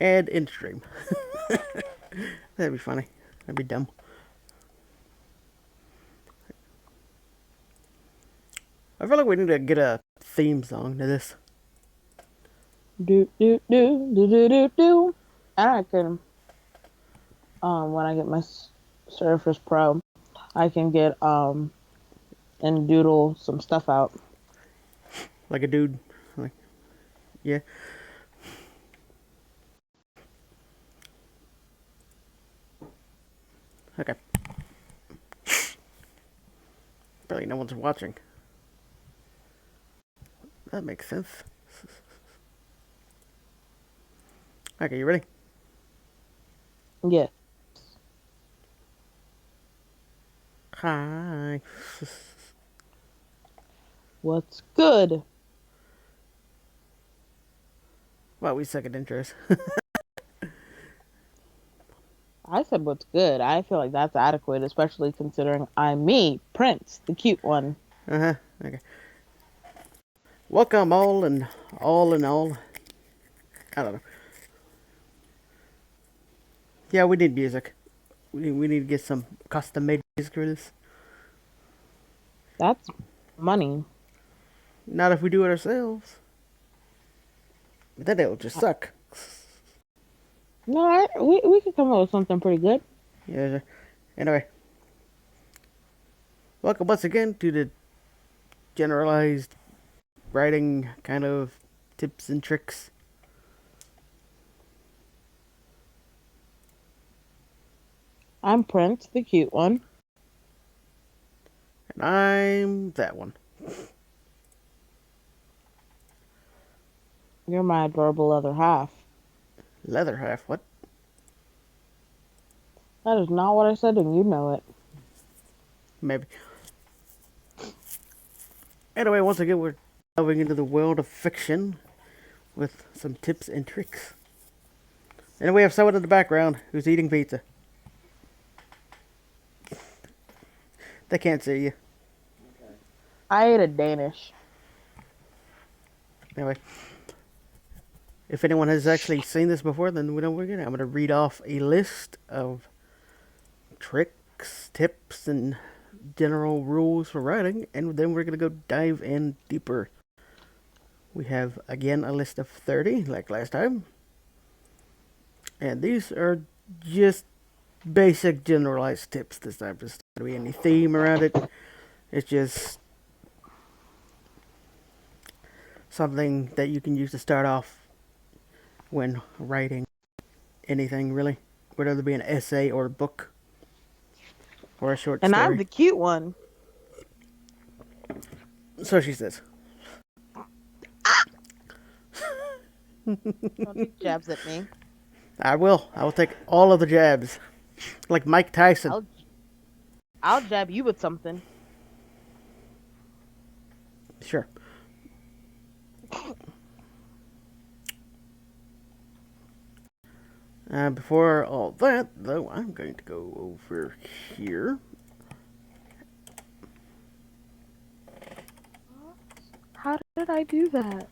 and in stream. That'd be funny. That'd be dumb. I feel like we need to get a theme song to this. Do do do do do do do. And I can, when I get my Surface Pro, I can get and doodle some stuff out. Like a dude. Like, yeah. Okay. Barely no one's watching. That makes sense. Okay, you ready? Yeah. Hi. What's good? Wow, we suck at intros. I said what's good. I feel like that's adequate, especially considering I'm me, Prince, the cute one. Uh-huh. Okay. Welcome all and all in all. I don't know. Yeah, we need music. We need to get some custom made music for this. That's money. Not if we do it ourselves. Then it'll just suck. No, we could come up with something pretty good. Yeah. Anyway. Welcome once again to the generalized writing kind of tips and tricks. I'm Prince, the cute one. And I'm that one. You're my adorable other half. Leather half, what? That is not what I said, and you know it. Maybe. Anyway, once again, we're delving into the world of fiction with some tips and tricks. And we have someone in the background who's eating pizza. They can't see you. I ate a Danish. Anyway, if anyone has actually seen this before, then we know we're gonna. I'm gonna read off a list of tricks, tips, and general rules for writing, and then we're gonna go dive in deeper. We have again a list of 30, like last time, and these are just basic generalized tips this time. There's not gonna be any theme around it. It's just something that you can use to start off when writing anything, really, whether it be an essay or a book or a short And I'm story. the cute one. So she says. Don't take jabs at me. I will. I will take all of the jabs. Like Mike Tyson. I'll jab you with something. Sure. Before all that, though, I'm going to go over here. How did I do that?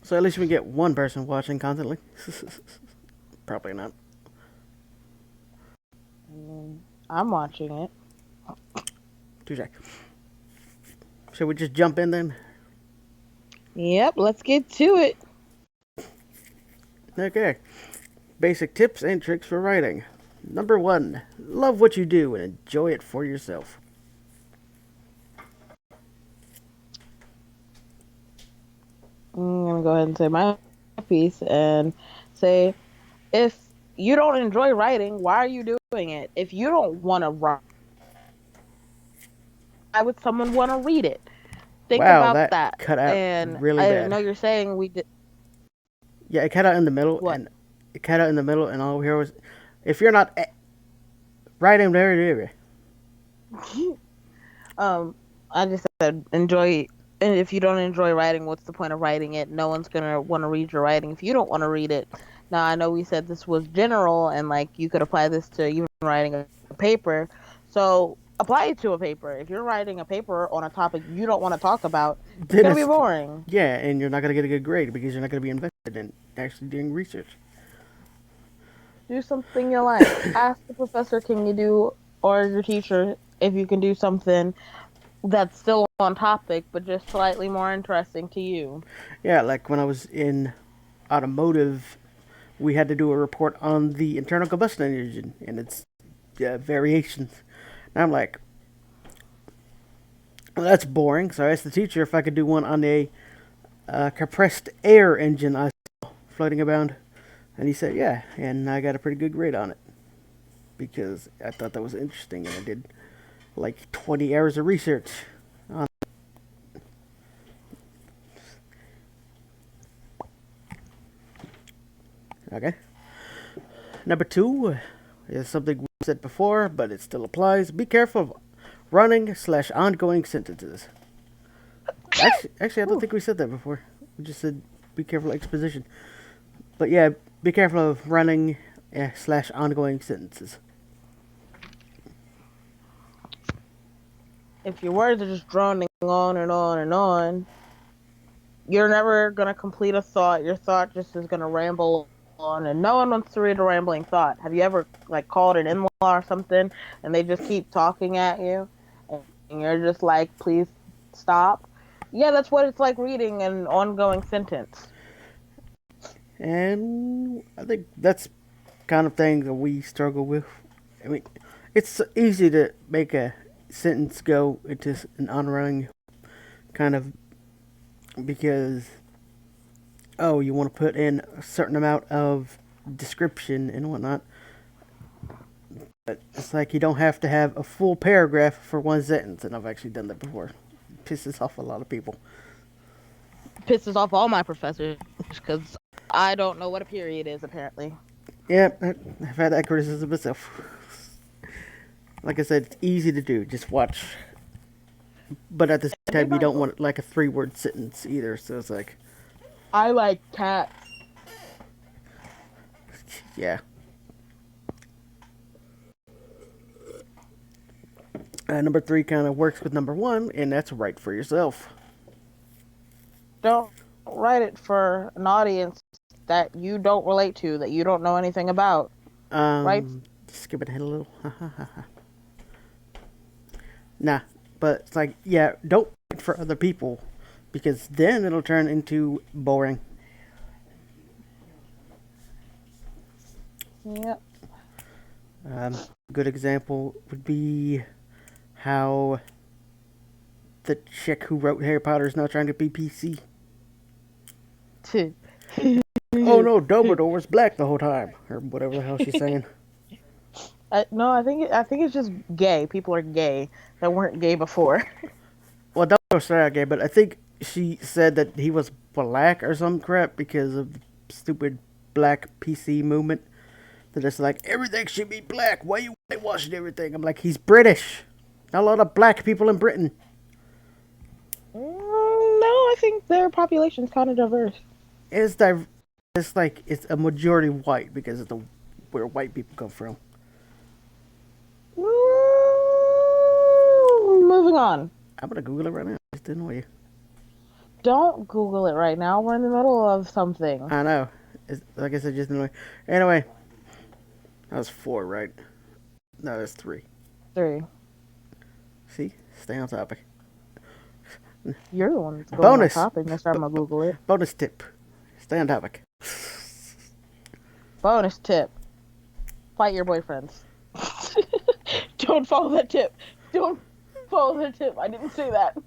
So at least we get one person watching constantly. Probably not. I'm watching it. Touche. Should we just jump in then? Yep, let's get to it. Okay. Basic tips and tricks for writing. Number 1. Love what you do and enjoy it for yourself. I'm going to go ahead and say my piece and say, if you don't enjoy writing, why are you doing it? If you don't want to write, why would someone want to read it? Think Wow, about that that. cut out And really I bad. know you're saying we did. Yeah, it cut out in the middle, What? and it cut out in the middle, and all we hear was, "If you're not writing, there." I just said enjoy. And if you don't enjoy writing, what's the point of writing it? No one's gonna want to read your writing if you don't want to read it. Now I know we said this was general, and like you could apply this to even writing a paper. So apply it to a paper. If you're writing a paper on a topic you don't want to talk about, it's Then gonna be it's boring. yeah, and you're not gonna get a good grade because you're not gonna be invested in actually doing research. Do something you like. Ask the professor, can you do, or your teacher, if you can do something that's still on topic, but just slightly more interesting to you. Yeah, like when I was in automotive, we had to do a report on the internal combustion engine and its variations. And I'm like, well, that's boring. So I asked the teacher if I could do one on a compressed air engine I saw floating around, and he said yeah, and I got a pretty good grade on it because I thought that was interesting, and I did like 20 hours of research on. Okay. Number two is something we said before, but it still applies. Be careful of running/ongoing sentences. Actually, I don't think we said that before. We just said be careful of exposition. But yeah, be careful of running/slash ongoing sentences. If your words are just droning on and on and on, you're never gonna complete a thought. Your thought just is gonna ramble on, and no one wants to read a rambling thought. Have you ever like called an in-law or something, and they just keep talking at you, and you're just like, please stop? Yeah, that's what it's like reading an ongoing sentence. And I think that's kind of thing that we struggle with. I mean, it's easy to make a sentence go into an ongoing kind of because you want to put in a certain amount of description and whatnot. But it's like you don't have to have a full paragraph for one sentence, and I've actually done that before. It pisses off a lot of people. Pisses off all my professors because I don't know what a period is apparently. Yeah, I've had that criticism myself. Like I said, it's easy to do. Just watch. But at the same time, you don't want like a 3 word sentence either. So it's like, I like cats. yeah. Number three kind of works with number one, and that's write for yourself. Don't write it for an audience that you don't relate to, that you don't know anything about. Right? Skip it ahead a little. Nah, but it's like, yeah, don't write for other people because then it'll turn into boring. Yep. Good example would be how the chick who wrote Harry Potter is now trying to be PC. Oh no, Dumbledore was black the whole time, or whatever the hell she's saying. No, I think it's just gay. People are gay that weren't gay before. Well, Dumbledore started out gay, but I think she said that he was black or some crap because of the stupid black PC movement. That it's like everything should be black. Why are you whitewashing everything? I'm like, he's British. Not a lot of black people in Britain. No, I think their population's kind of diverse. It's it's like it's a majority white because of the where white people come from. Moving on. I'm gonna Google it right now. Just didn't know you. Don't Google it right now. We're in the middle of something. I know. It's, like I said, just didn't know. Anyway, that was 4, right? No, that's 3. 3. See, stay on topic. You're the one that's going Bonus. on topic. Next time I'll Google it. Bonus tip. Stay on topic. Bonus tip. Fight your boyfriends. Don't follow that tip. Don't follow that tip. I didn't say that.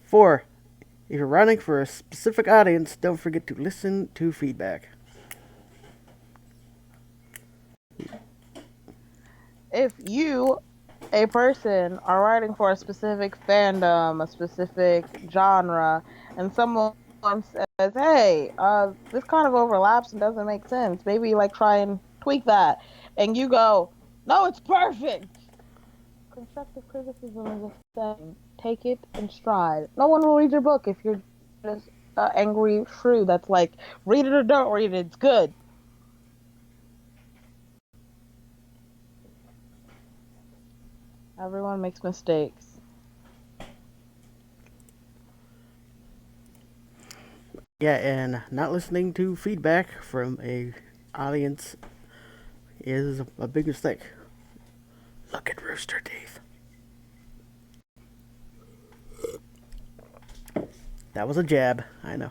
4. If you're writing for a specific audience, don't forget to listen to feedback. If you, a person, are writing for a specific fandom, a specific genre, and someone says, hey, this kind of overlaps and doesn't make sense, maybe like try and tweak that, and you go, no, it's perfect. Constructive criticism is a thing. Take it in stride. No one will read your book if you're just angry shrew that's like, read it or don't read it, it's good. Everyone makes mistakes. Yeah, and not listening to feedback from a audience is a big mistake. Look at Rooster Teeth. That was a jab, I know.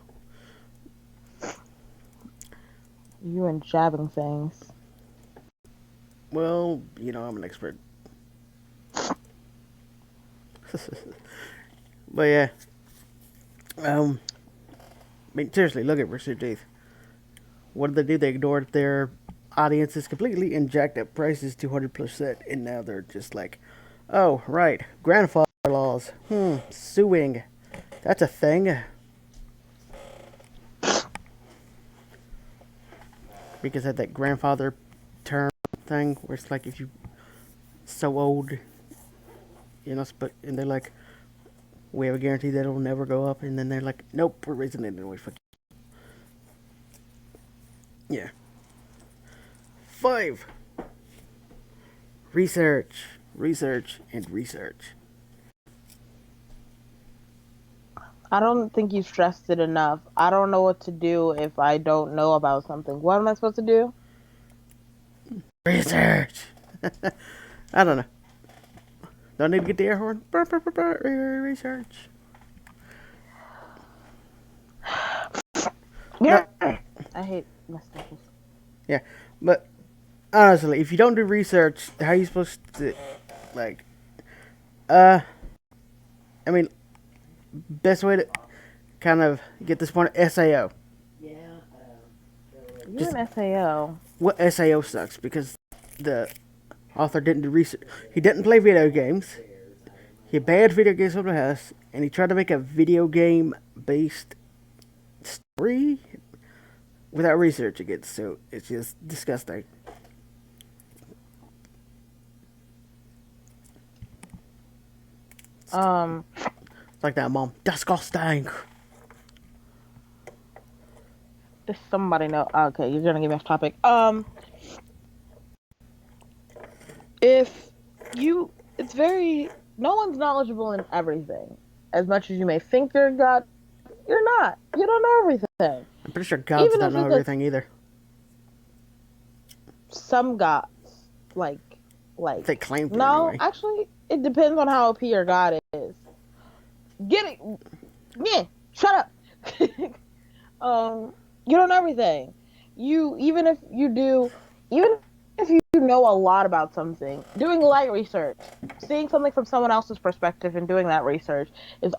You and jabbing things. Well, I'm an expert. But yeah, I mean, seriously, look at Rooster Teeth. What did they do? They ignored their audiences completely and jacked up prices 200%, and now they're just like, oh, right, grandfather laws. Suing. That's a thing. Because of that grandfather term thing, where it's like if you so old, but and they're like, we have a guarantee that it'll never go up, and then they're like, nope, we're raising it anyway. Fuck you. Yeah. 5. Research, research, and research. I don't think you stressed it enough. I don't know what to do if I don't know about something. What am I supposed to do? Research. I don't know. Don't need to get the air horn. Research. No, Yeah. I hate mistakes. yeah, but honestly, if you don't do research, how are you supposed to, like, uh, I mean, best way to kind of get this point, SAO. You Just and SAO. what SAO sucks because the author didn't do research. He didn't play video games. He banned video games from the house, and he tried to make a video game based story without researching it. So it's just disgusting. Um, It's like that, Mom. Disgusting. does somebody know? Okay, you're gonna give me off topic. If you, it's very, no one's knowledgeable in everything. As much as you may think you're God, you're not. You don't know everything. I'm pretty sure gods Even don't if know it's a, everything either. some gods, like, They claim to no, anyway. actually, it depends on how OP your God is. Get it? Yeah, shut up. You don't know everything. Even if you do, even if you know a lot about something, doing light research, seeing something from someone else's perspective and doing that research is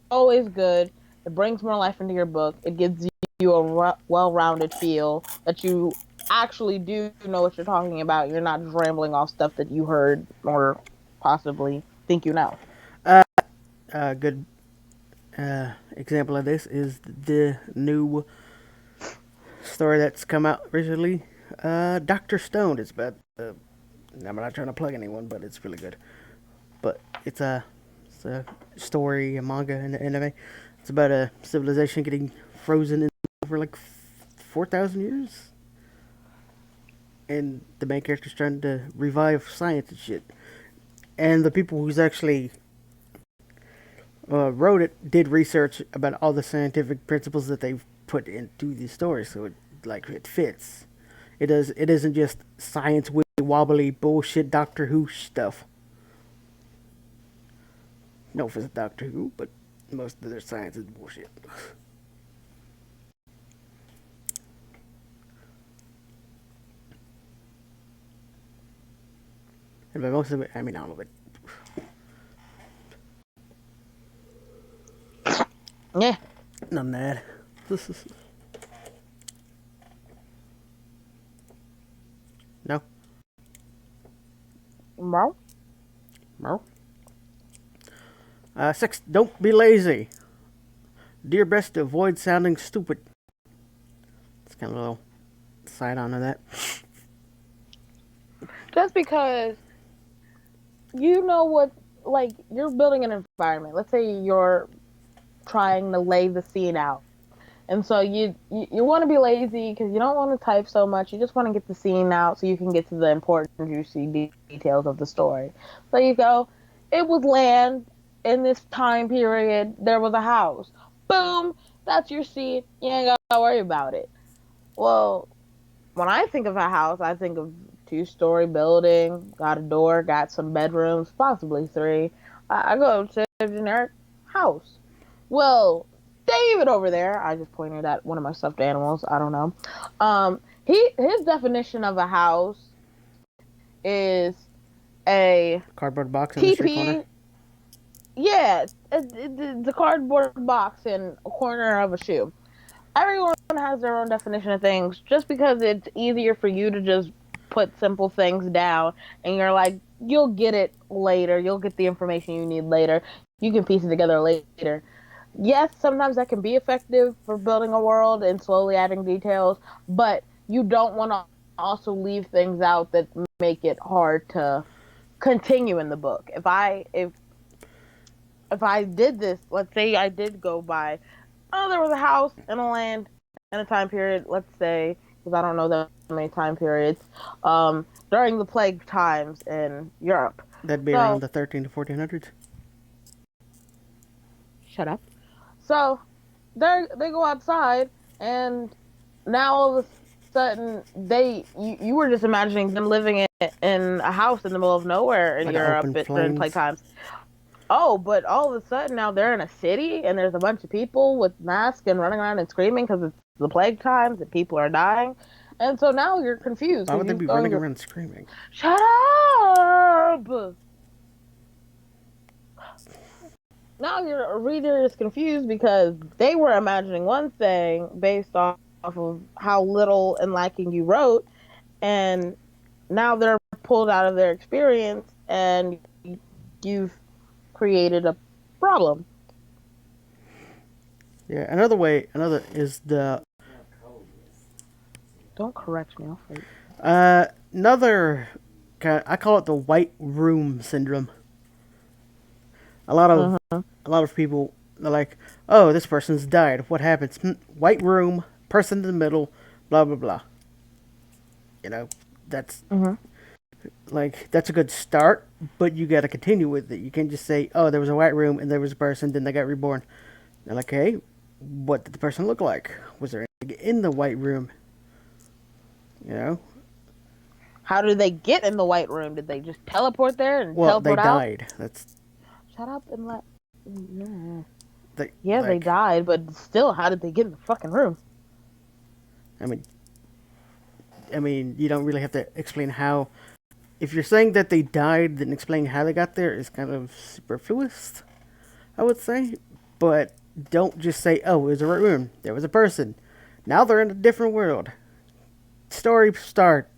always good. It brings more life into your book. It gives you a well-rounded feel that you actually do know what you're talking about. You're not just rambling off stuff that you heard or possibly think you know. A good example of this is the new story that's come out recently. Doctor Stone. It's about. I'm not trying to plug anyone, but it's really good. But it's a story, a manga, and an anime. It's about a civilization getting frozen in for like 4,000 years, and the main character's trying to revive science and shit. And the people who's actually wrote it did research about all the scientific principles that they've put into the story, so it fits. It does. It isn't just science wobbly bullshit Doctor Who stuff. No offense to Doctor Who, but most of their science is bullshit. And by most of it, I mean all of it. Yeah. None of that. No. Well, No. 6. Don't be lazy. Do your best to avoid sounding stupid. It's kind of a little side on to that. just because you know what, like, you're building an environment. Let's say you're trying to lay the scene out, And so you want to be lazy because you don't want to type so much. You just want to get the scene out so you can get to the important, juicy details of the story. So you go, it was land in this time period. There was a house. Boom, that's your scene. You ain't gotta worry about it. Well, when I think of a house, I think of two-story building, got a door, got some bedrooms, possibly three. I go to a generic house. Well, David over there, I just pointed at one of my stuffed animals. I don't know. His definition of a house is a Cardboard box in the street corner. teepee. Yeah, the cardboard box in a corner of a shoe. Everyone has their own definition of things. Just because it's easier for you to just put simple things down and you're like, you'll get it later. You'll get the information you need later. You can piece it together later. Yes, sometimes that can be effective for building a world and slowly adding details, but you don't want to also leave things out that make it hard to continue in the book. If I did this, let's say I did go by, oh, there was a house and a land in a time period, let's say, because I don't know that many time periods, during the plague times in Europe. That'd be around So, the 13 to 1400s. shut up. So, they go outside, and now all of a sudden, you were just imagining them living in a house in the middle of nowhere in Like an Europe open during plague plains. times. Oh, but all of a sudden now they're in a city and there's a bunch of people with masks and running around and screaming because it's the plague times and people are dying. And so now you're confused Why because would they you be go in running your around screaming? shut up. Now your reader is confused because they were imagining one thing based off of how little and lacking you wrote, and now they're pulled out of their experience and you've created a problem. Yeah, another is the Don't correct me, I'll fight. another I call it the white room syndrome. A lot of Uh-huh. a lot of people are like, "Oh, this person's died. What happens? White room, person in the middle, blah blah blah." You know, that's Uh-huh. that's a good start, but you got to continue with it. You can't just say, "Oh, there was a white room and there was a person, then they got reborn." And like, hey, what did the person look like? Was there anything in the white room? You know, How did they get in the White Room? Did they just teleport there and well, they teleport out? died. That's Shut up and let. No. they Yeah, they like. died, but still, how did they get in the fucking room? I mean, you don't really have to explain how. If you're saying that they died, then explaining how they got there is kind of superfluous, I would say. But don't just say, "Oh, it was a room. There was a person. Now they're in a different world." Story start.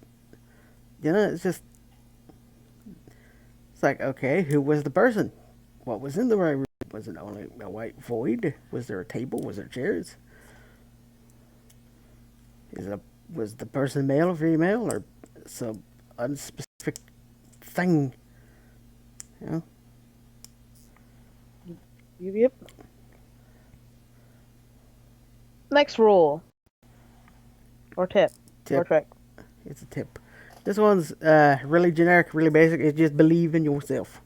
You know, it's like, okay, who was the person? What was in the right room? Was it only a white void? Was there a table? Was there chairs? Is it was the person male or female or some unspecific thing? You know, Yep. Next rule or tip or tip. trick. It's a tip. This one's really generic, really basic. It's just believe in yourself.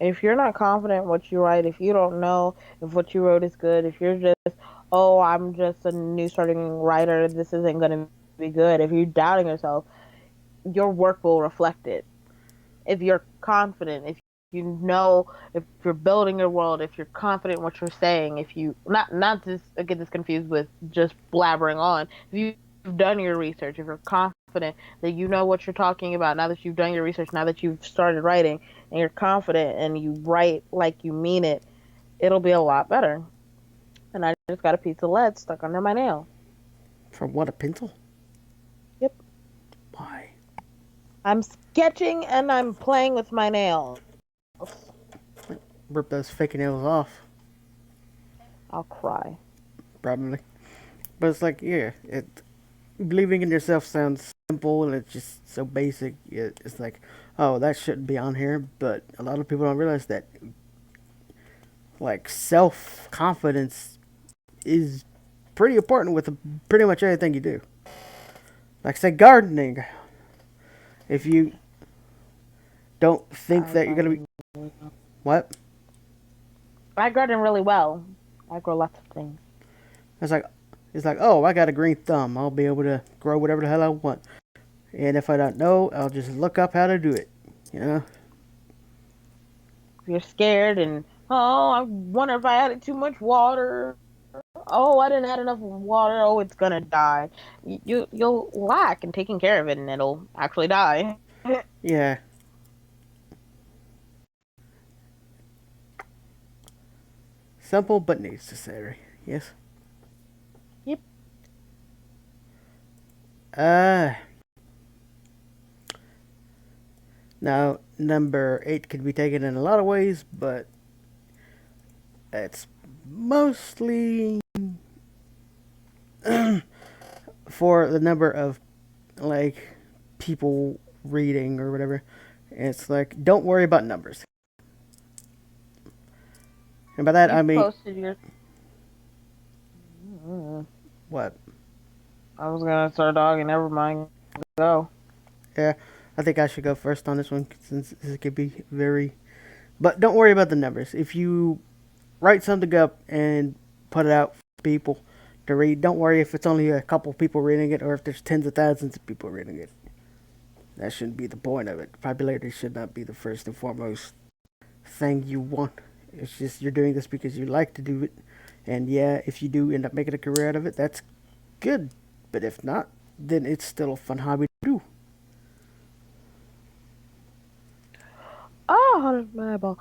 If you're not confident in what you write, if you don't know if what you wrote is good, if you're just, oh, I'm just a new starting writer, this isn't gonna be good. If you're doubting yourself, your work will reflect it. If you're confident, if you know, if you're building your world, if you're confident in what you're saying, if you not just get this confused with just blabbering on. If you've done your research, if you're confident that you know what you're talking about, now that you've done your research, now that you've started writing and you're confident and you write like you mean it, it'll be a lot better. And I just got a piece of lead stuck under my nail. From what, a pencil? Yep. Why? I'm sketching and I'm playing with my nails. Rip those fake nails off, I'll cry. probably. But it's like, yeah, believing in yourself sounds simple and it's just so basic. It's like, oh, that shouldn't be on here, but a lot of people don't realize that like self confidence is pretty important with pretty much anything you do. Like say gardening. If you don't think I that you're gonna be garden really well. what? I garden really well. I grow lots of things. It's like oh, I got a green thumb. I'll be able to grow whatever the hell I want. And if I don't know, I'll just look up how to do it. You know? If you're scared and oh, I wonder if I added too much water. Oh, I didn't add enough water. Oh, it's gonna die. You'll lack in taking care of it, and it'll actually die. Yeah. Simple but necessary. Yes. Yep. Uh Now number 8 could be taken in a lot of ways, but it's mostly for the number of like people reading or whatever. It's like don't worry about numbers. And by that You I mean posted your. Mm, what? I was gonna start dogging. Never mind. Go. Yeah, I think I should go first on this one since this could be very. But don't worry about the numbers. If you write something up and put it out for people to read, don't worry if it's only a couple people reading it or if there's tens of thousands of people reading it. That shouldn't be the point of it. Popularity should not be the first and foremost thing you want. It's just you're doing this because you like to do it. And yeah, if you do end up making a career out of it, that's good. But if not, then it's still a fun hobby to do. Oh, my eyeball.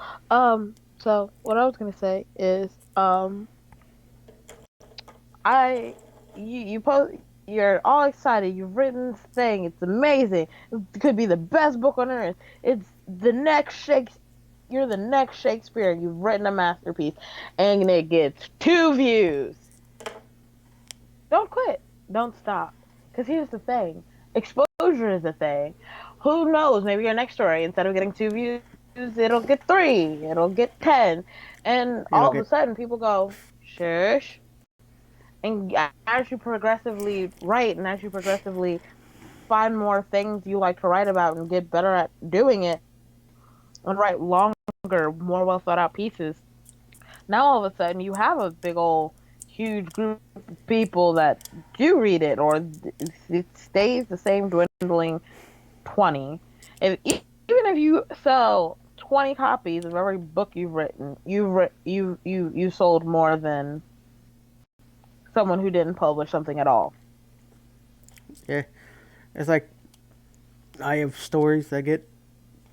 So what I was gonna say is, I, you post, you're all excited. You've written this thing. It's amazing. It could be the best book on earth. It's the next Shakespeare. You're the next Shakespeare. You've written a masterpiece, and it gets 2 views. Don't quit. Don't stop. Because here's the thing. Exposure is a thing. Who knows? Maybe your next story, instead of getting 2 views, it'll get 3. It'll get 10. And It'll all of a get sudden, people go, shush. And as you progressively write and as you progressively find more things you like to write about and get better at doing it and write longer, more well thought out pieces, now all of a sudden you have a big old huge group of people that do read it, or it stays the same dwindling 20. Even if you sell 20 copies of every book you've written, you sold more than someone who didn't publish something at all. yeah. It's like I have stories that get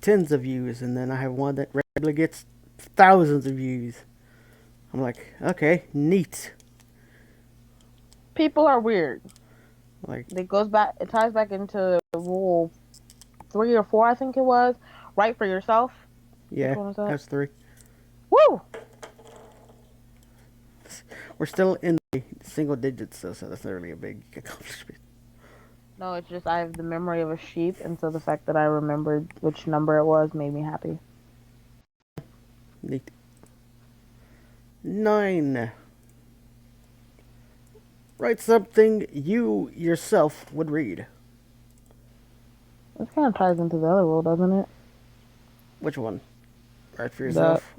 tens of views, and then I have one that regularly gets thousands of views. I'm like, okay, neat. People are weird. Like, It ties back into rule 3 or 4, I think it was. Write for yourself. Which yeah, one was that? that's 3. Woo! We're still in the single digits, though, so that's not really a big accomplishment. No, it's just I have the memory of a sheep, and so the fact that I remembered which number it was made me happy. Neat. 9. Write something you yourself would read. This kind of ties into the other rule, doesn't it? Which one? Write for The yourself.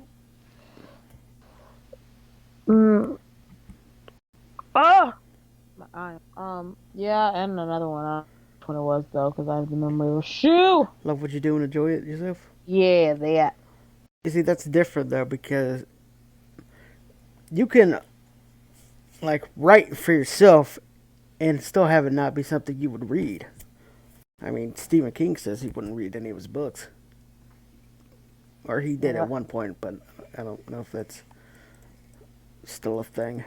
mm, ah, my eye. Yeah, and another one. I don't know which one it was though, because I have the memory of a shoe. Love what you do and enjoy it yourself. Yeah, that. You see, that's different though because you can like write for yourself and still have it not be something you would read. I mean, Stephen King says he wouldn't read any of his books, or he did Yeah. at one point, but I don't know if that's still a thing.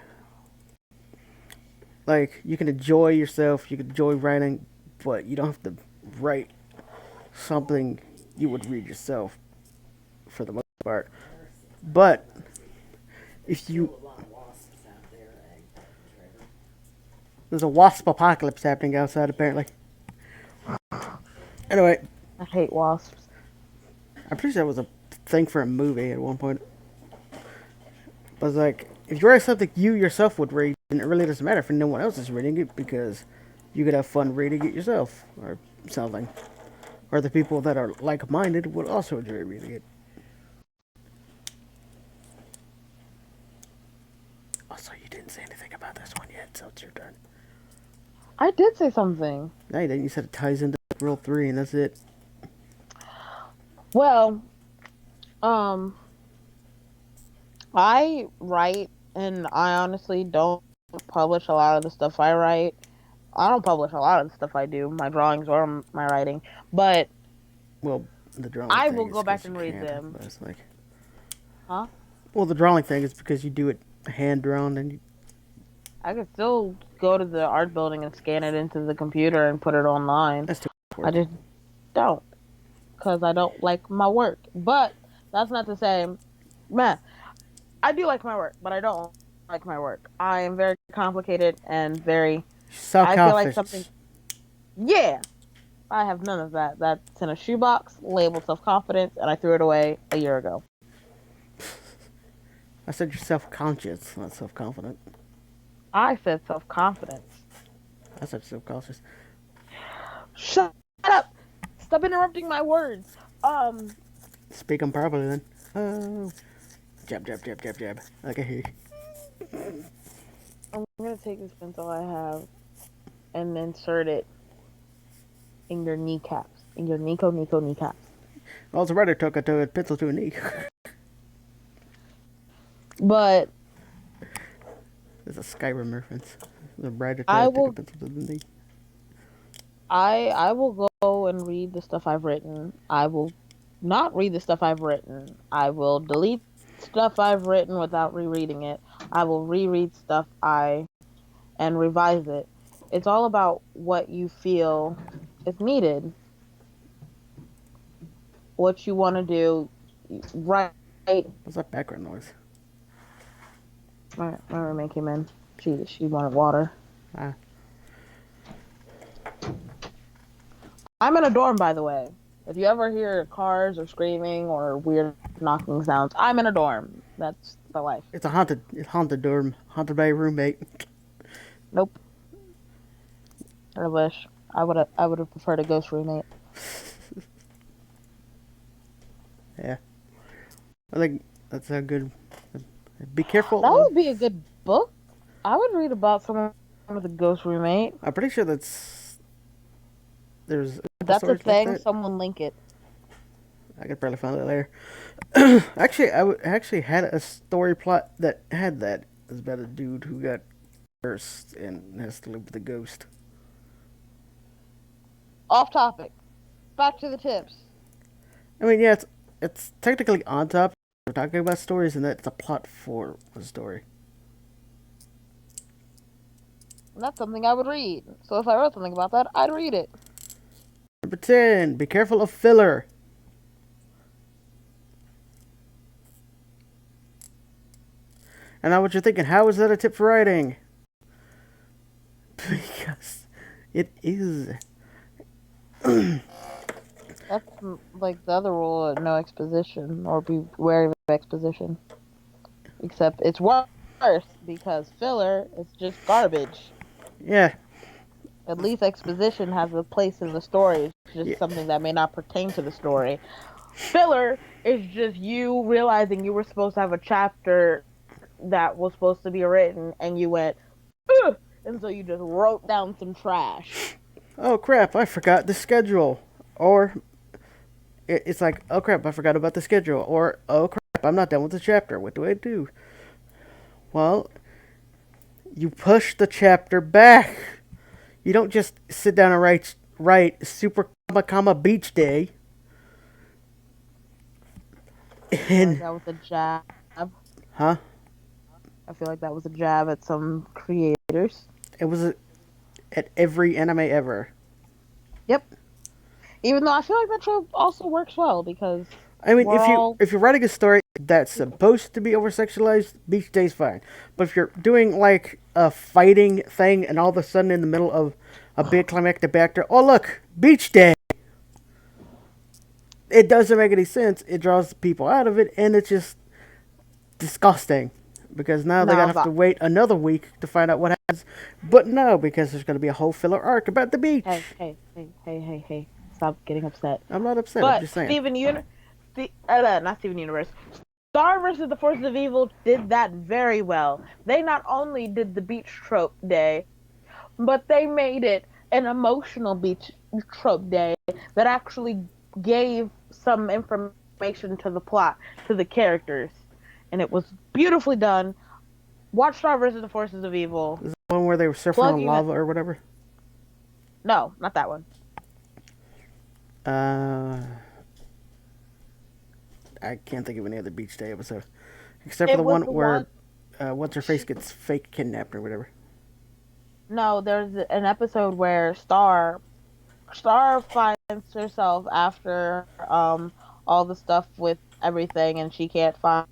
Like, you can enjoy yourself, you can enjoy writing, but you don't have to write something you would read yourself for the most part. But if you there's a wasp apocalypse happening outside apparently. Anyway, I hate wasps. I'm pretty sure that was a thing for a movie at one point. But it's like, if you write something you yourself would read, then it really doesn't matter if no one else is reading it because you could have fun reading it yourself or something. Or the people that are like-minded would also enjoy reading it. Also, you didn't say anything about this one yet, so it's your turn. I did say something. No, you didn't. You said it ties into Rule 3, and that's it. Well, um, I write, and I honestly don't publish a lot of the stuff I write. I don't publish a lot of the stuff I do, my drawings or my writing, but Well, the drawing I thing will is go back because you and read can't. them. But it's like, Huh? well, the drawing thing is because you do it hand-drawn, and you, I could still go to the art building and scan it into the computer and put it online. that's too much I work. just don't, because I don't like my work. But that's not to say, man, I do like my work, but I don't like my work. I am very complicated and very. I feel like something. Self-confidence. Yeah, I have none of that. That's in a shoebox labeled self confidence, and I threw it away a year ago. I said you're self-conscious, not self-confident. I said self confidence. I said self-conscious. Shut up! Stop interrupting my words. Um, Speak them properly then. Oh. Jab, jab, jab, jab, jab. I can hear you. I'm gonna take this pencil I have and insert it in your kneecaps, in your Nico kneecaps. Well, the writer took a pencil to a knee. But There's a Skyrim reference. The writer I took a will, pencil to the knee. I will go and read the stuff I've written. I will not read the stuff I've written. I will delete stuff I've written without rereading it. I will reread stuff I and revise it. It's all about what you feel is needed, what you want to do. Right. What's that background noise? My roommate came in. She wanted water. Ah. I'm in a dorm, by the way. If you ever hear cars or screaming or weird knocking sounds, I'm in a dorm. That's the life. It's a haunted dorm, haunted by a roommate. Nope. I wish. I would have preferred a ghost roommate. Yeah, I think that's a good. Be careful. That would be a good book. I would read about someone with a ghost roommate. I'm pretty sure there's That's a stories like thing. that. Someone link it. I could probably find it later. Actually, actually had a story plot that had that. It's about a dude who got cursed and has to live with a ghost. Off topic. Back to the tips. I mean, yeah, it's technically on top. We're talking about stories, and that's a plot for a story. And that's something I would read. So if I wrote something about that, I'd read it. Number 10. Be careful of filler. And now what you're thinking, how is that a tip for writing? Because it is. That's like the other rule: no exposition, or be wary of exposition. Except it's worse because filler is just garbage. Yeah. At least exposition has a place in the story. It's just Yeah. something that may not pertain to the story. Filler is just you realizing you were supposed to have a chapter that was supposed to be written, and you went, ugh! And so you just wrote down some trash. Oh crap, I forgot the schedule. Or it's like, oh crap, I forgot about the schedule. Or, oh crap, I'm not done with the chapter. What do I do? Well, you push the chapter back. You don't just sit down and write super comma beach day. I feel And like that was a jab. huh? I feel like that was a jab at some creators. It was at every anime ever. Yep. Even though I feel like that trope also works well because I mean, we're all if you're writing a story that's supposed to be over sexualized, beach day's fine. But if you're doing like a fighting thing, and all of a sudden in the middle of a big climactic factor, oh look, beach day. it doesn't make any sense. It draws people out of it, and it's just disgusting because now they're gonna No, have to stop. wait another week to find out what happens. But no, because there's gonna be a whole filler arc about the Hey, beach. hey, hey, hey, hey, hey. Stop getting upset. I'm not upset. I'm But just saying. Not Steven Universe. Star versus the Forces of Evil did that very well. They not only did the beach trope day, but they made it an emotional beach trope day that actually gave some information to the plot, to the characters. And it was beautifully done. Watch Star versus the Forces of Evil. Is the one where they were surfing on Plugging that. lava or whatever? No, not that one. Uh, I can't think of any other beach day episode except for It the was one the where one. what's her face gets fake kidnapped or whatever. No, there's an episode where Star finds herself after all the stuff with everything, and she can't find.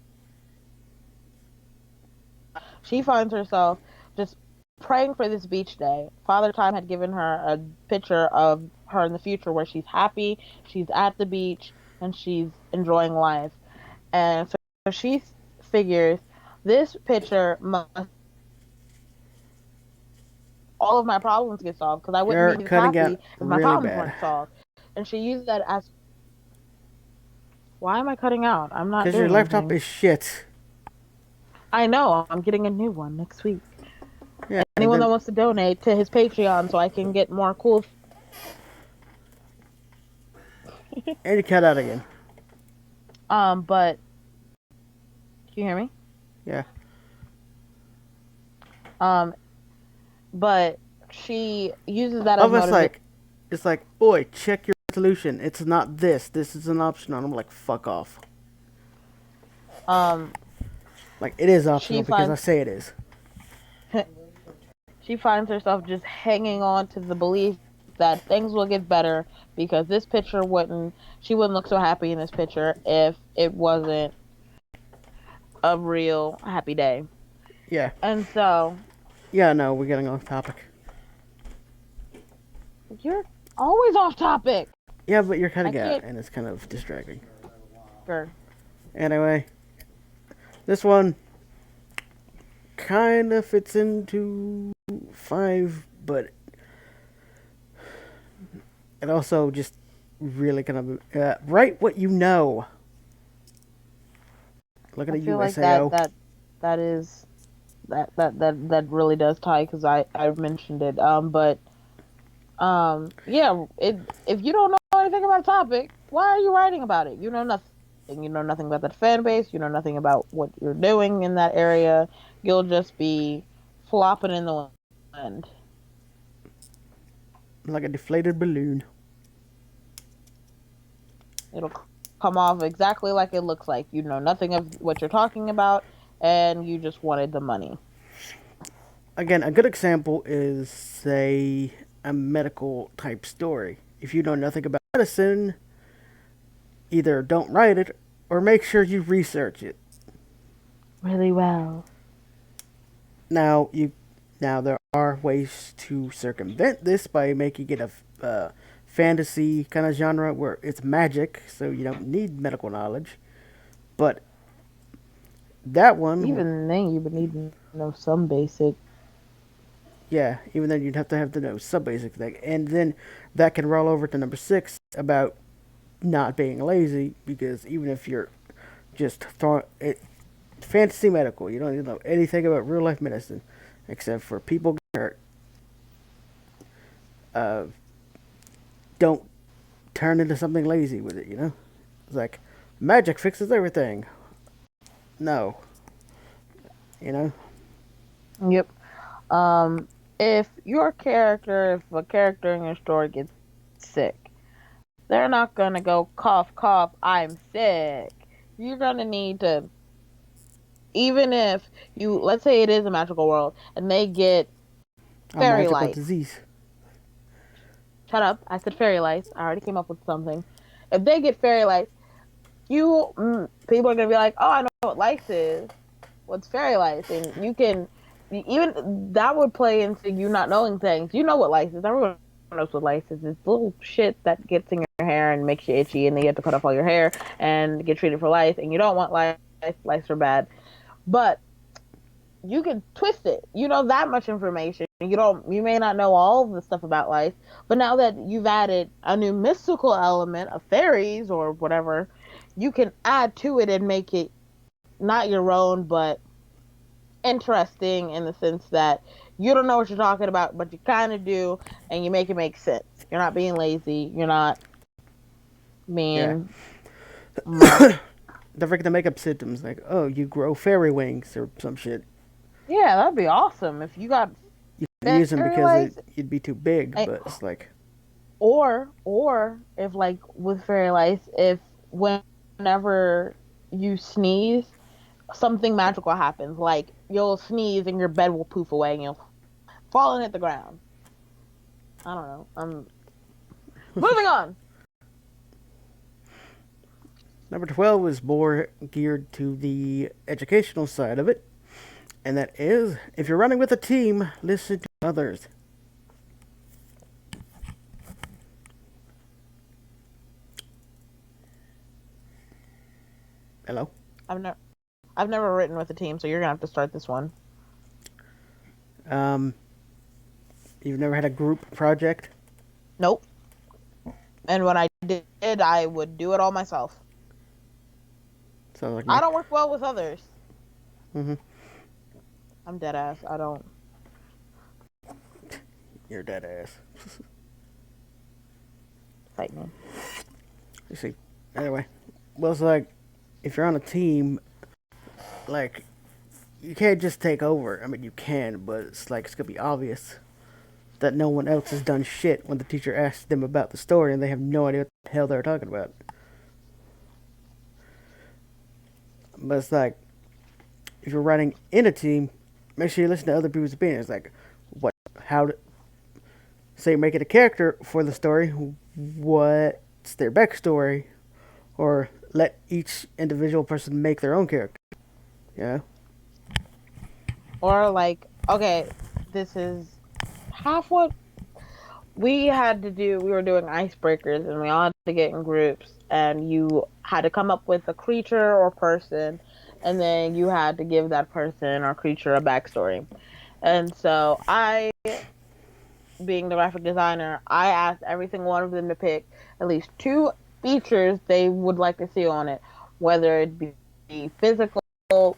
She finds herself just praying for this beach day. Father Time had given her a picture of her in the future where she's happy, she's at the beach, and she's enjoying life. And so she figures this picture must all of my problems get solved because I wouldn't You're be this cutting happy out if my really problems bad weren't solved. And she used that as why am I cutting out? I'm not because your doing laptop anything. is shit. I know. I'm getting a new one next week. Yeah, and Anyone that then wants to donate to his Patreon so I can get more cool. and you cut out again. But can you hear me? Yeah. Um, but she uses that I as was motivation. like, it's like, boy, check your resolution. It's not this. This is an optional. And I'm like, fuck off. Um, Like, it is optional she because I finds say it is. she finds herself just hanging on to the belief that things will get better because this picture wouldn't. She wouldn't look so happy in this picture if it wasn't a real happy day. Yeah. And so Yeah, no, we're getting off topic. you're always off topic. Yeah, but you're I cutting out, can't. and it's kind of distracting. Sure. Anyway, this one kind of fits into 5, but it also just really kind of write what you know. Look at I a feel like that USAO. that is that really does tie because I mentioned it. But yeah. If you don't know anything about a topic, why are you writing about it? You know nothing. You know nothing about that fan base. You know nothing about what you're doing in that area. You'll just be flopping in the wind. Like a deflated balloon. It'll come off exactly like it looks like. You know nothing of what you're talking about, and you just wanted the money. Again, a good example is, say, a medical type story. If you know nothing about medicine, either don't write it or make sure you research it. Really well. Now there are ways to circumvent this by making it a fantasy kind of genre where it's magic, so you don't need medical knowledge. But that one, Even then, you would need to know some basic. yeah, even then you'd have to know some basic thing, and then that can roll over to number 6 about not being lazy, because even if you're just throwing it fantasy medical, you don't even know anything about real life medicine except for people get hurt. Uh, don't turn into something lazy with it, you know? It's like magic fixes everything. No, you know? Yep. Um, if if a character in your story gets sick, they're not gonna go cough cough. I'm sick. You're gonna need to, even if you let's say it is a magical world and they get A fairy magical lice. disease. Shut up! I said fairy lice. I already came up with something. If they get fairy lice, people are gonna be like, "Oh, I know what lice is. What's fairy lice?" And you can even that would play into you not knowing things. You know what lice is. Everyone knows what lice is. It's little shit that gets in your hair and makes you itchy, and then you have to cut off all your hair and get treated for lice. And you don't want lice. Lice are bad, but you can twist it. You know that much information. You may not know all of the stuff about life, but now that you've added a new mystical element of fairies or whatever, you can add to it and make it not your own, but interesting in the sense that you don't know what you're talking about, but you kind of do, and you make it make sense. You're not being lazy. You're not Yeah. being much. Don't forget to make up symptoms like, oh, you grow fairy wings or some shit. Yeah, that'd be awesome if you got You could use them fairy because lights. you'd be too big, but it's like, Or if like with fairy lice, if whenever you sneeze, something magical happens. Like you'll sneeze and your bed will poof away and you'll fall and hit the ground. I don't know. Moving on. number 12 is more geared to the educational side of it. And that is, if you're running with a team, listen to others. Hello? I've never I've never written with a team, so you're gonna have to start this one. Um, you've never had a group project? Nope. And when I did, I would do it all myself. Sounds like I me. don't work well with others. Mm-hmm. I'm dead ass. I don't. You're dead ass. Fight me. You see. Anyway, well, it's like, if you're on a team, like, you can't just take over. I mean, you can, but it's like, it's gonna be obvious that no one else has done shit when the teacher asks them about the story and they have no idea what the hell they're talking about. But it's like, if you're writing in a team, make sure you listen to other people's opinions. Like, what, how, say, make it a character for the story, what's their backstory, or let each individual person make their own character. Yeah. Or like, okay, this is half what we had to do. We were doing icebreakers, and we all had to get in groups, and you had to come up with a creature or person, and then you had to give that person or creature a backstory. And so I, being the graphic designer, I asked every single one of them to pick at least two features they would like to see on it, whether it be physical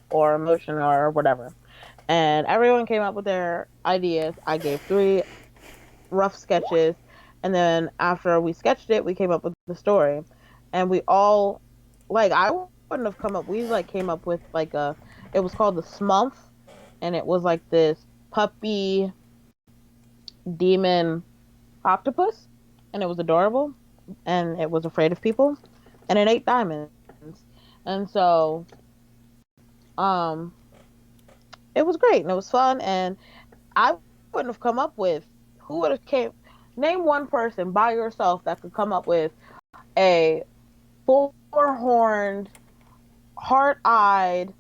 or emotional or whatever. And everyone came up with their ideas. I gave three rough sketches, and then after we sketched it, we came up with the story. And we all, like, I wouldn't have come up. We like came up with like a. It was called the Smump, and it was like this puppy demon octopus, and it was adorable, and it was afraid of people, and it ate diamonds. And so, um, it was great and it was fun, and I wouldn't have come up with who would have came. Name one person by yourself that could come up with a four-horned, heart-eyed,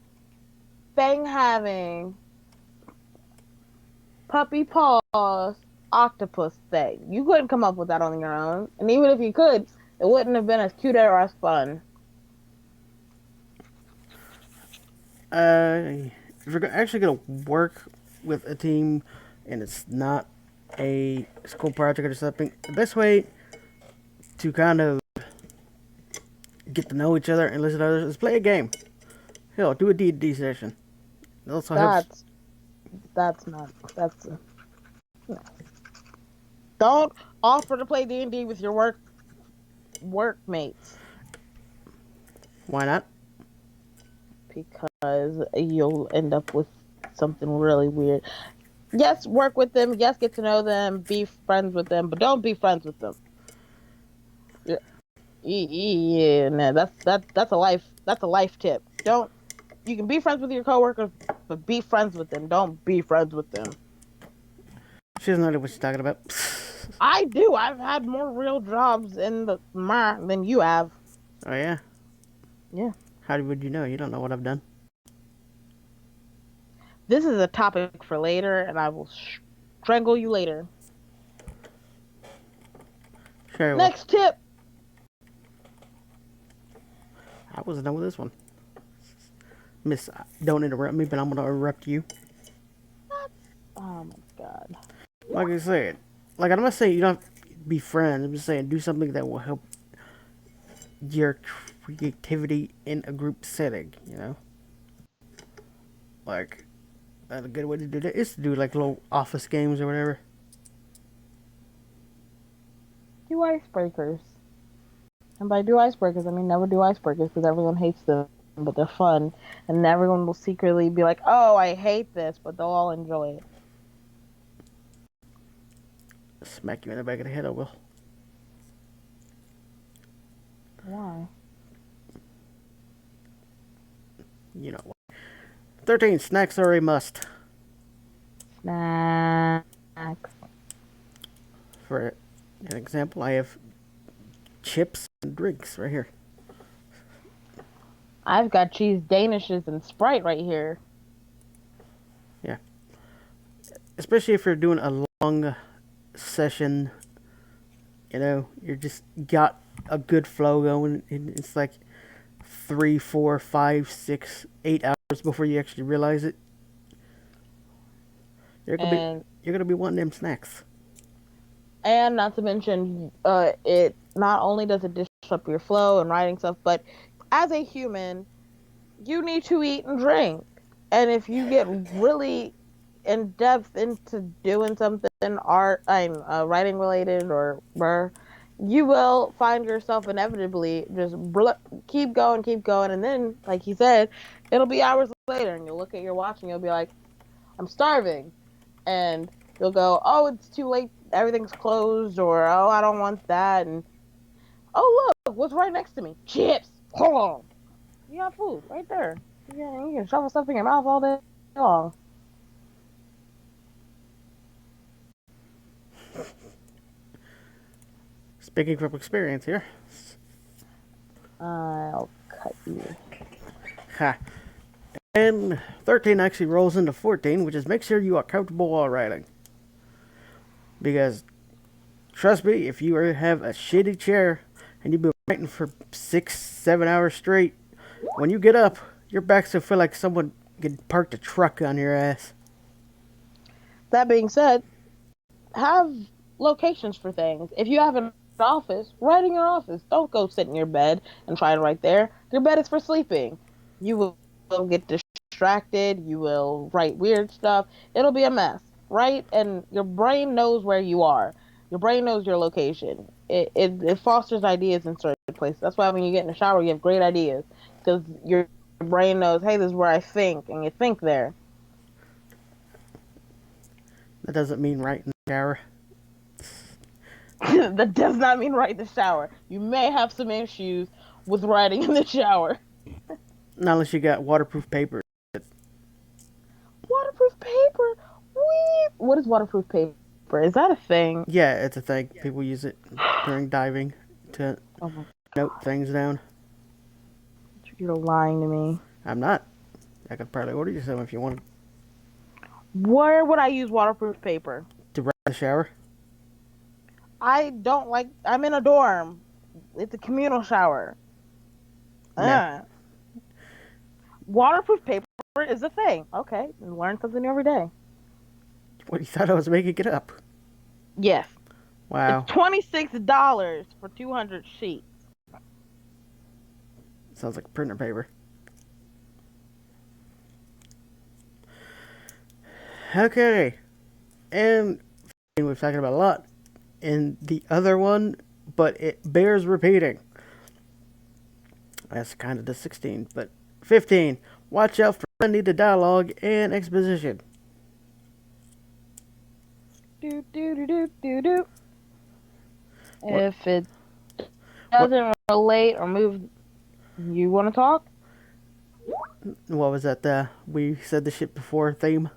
fang-having, puppy paws octopus thing. You couldn't come up with that on your own, and even if you could, it wouldn't have been as cute or as fun. If you're actually gonna work with a team and it's not a school project or something, the best way to kind of get to know each other and listen to others is play a game. Hell, do a D&D session. It also helps. That's not that's no. Don't offer to play D&D with your workmates Why not? because you'll end up with something really weird. Yes, work with them. Yes, get to know them. Be friends with them, but don't be friends with them. Yeah, yeah, nah, that's a life tip. Don't You can be friends with your coworkers, but be friends with them. Don't be friends with them. She doesn't know what she's talking about. I do. I've had more real jobs in the than you have. Oh yeah. Yeah. How would you know? You don't know what I've done. This is a topic for later, and I will strangle you later. Sure I will. Next tip. I wasn't done with this one. Miss, don't interrupt me, but I'm gonna interrupt you. Oh my god. Like I said, like I'm not saying you don't have to be friends. I'm just saying do something that will help your creativity in a group setting. You know, like a good way to do that is to do like little office games or whatever. Do icebreakers. And by do icebreakers, I mean never do icebreakers because everyone hates them, but they're fun. And everyone will secretly be like, oh, I hate this, but they'll all enjoy it. Smack you in the back of the head, I will. Why? You know what? 13. Snacks are a must. Snacks. For an example, I have chips and drinks right here. I've got cheese danishes and Sprite right here. Yeah. Especially if you're doing a long session, you know, you're just got a good flow going, and it's like 3, 4, 5, 6, 8 hours before you actually realize it. You're gonna be And you're gonna be wanting them snacks. and not to mention, it not only does it disrupt your flow and writing stuff, but as a human, you need to eat and drink. And if you get really in depth into doing something writing related or you will find yourself inevitably just keep going, and then, like he said, it'll be hours later, and you'll look at your watch and you'll be like, I'm starving, and you'll go, oh, it's too late, everything's closed, or oh, I don't want that, and oh, look, what's right next to me? Chips. Hold on, you got food right there. You can shovel stuff in your mouth all day long. Speaking from experience here. I'll cut you. Ha. And 13 actually rolls into 14, which is make sure you are comfortable while writing. Because, trust me, if you have a shitty chair and you've been writing for 6, 7 hours straight, when you get up, your back's will feel like someone could parked a truck on your ass. That being said, have locations for things. If you have an office, write in your office. Don't go sit in your bed and try to write there. Your bed is for sleeping. You will get distracted. You will write weird stuff. It'll be a mess, right? And your brain knows where you are. Your brain knows your location. It fosters ideas in certain places. That's why when you get in the shower, you have great ideas because your brain knows, hey, this is where I think, and you think there. That doesn't mean right in the shower. That does not mean write in the shower. You may have some issues with writing in the shower. Not unless you got waterproof paper. Waterproof paper? What is waterproof paper? Is that a thing? Yeah, it's a thing. People use it during diving to Oh my, note things down. you're lying to me. I'm not. I could probably order you some if you want Where would I use waterproof paper? to write in the shower. I don't like. I'm in a dorm. It's a communal shower. No. Waterproof paper is a thing. Okay, learn something new every day. What, you thought I was making it up? Yes. Wow. It's $26 for 200 sheets. Sounds like printer paper. Okay. And we've talked about a lot in the other one, but it bears repeating. That's kind of the 16, but 15. Watch out for unneeded dialogue and exposition. Do do do do do do. What? If it doesn't relate or move, you want to talk? What was that? We said the shit before theme.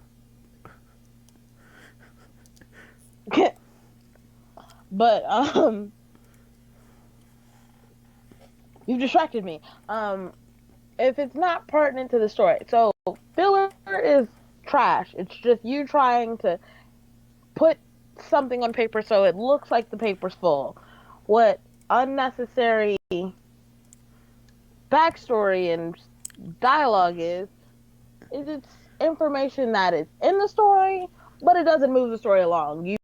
But you've distracted me. If it's not pertinent to the story, so filler is trash. It's just you trying to put something on paper so it looks like the paper's full. what unnecessary backstory and dialogue is it's information that is in the story, but it doesn't move the story along.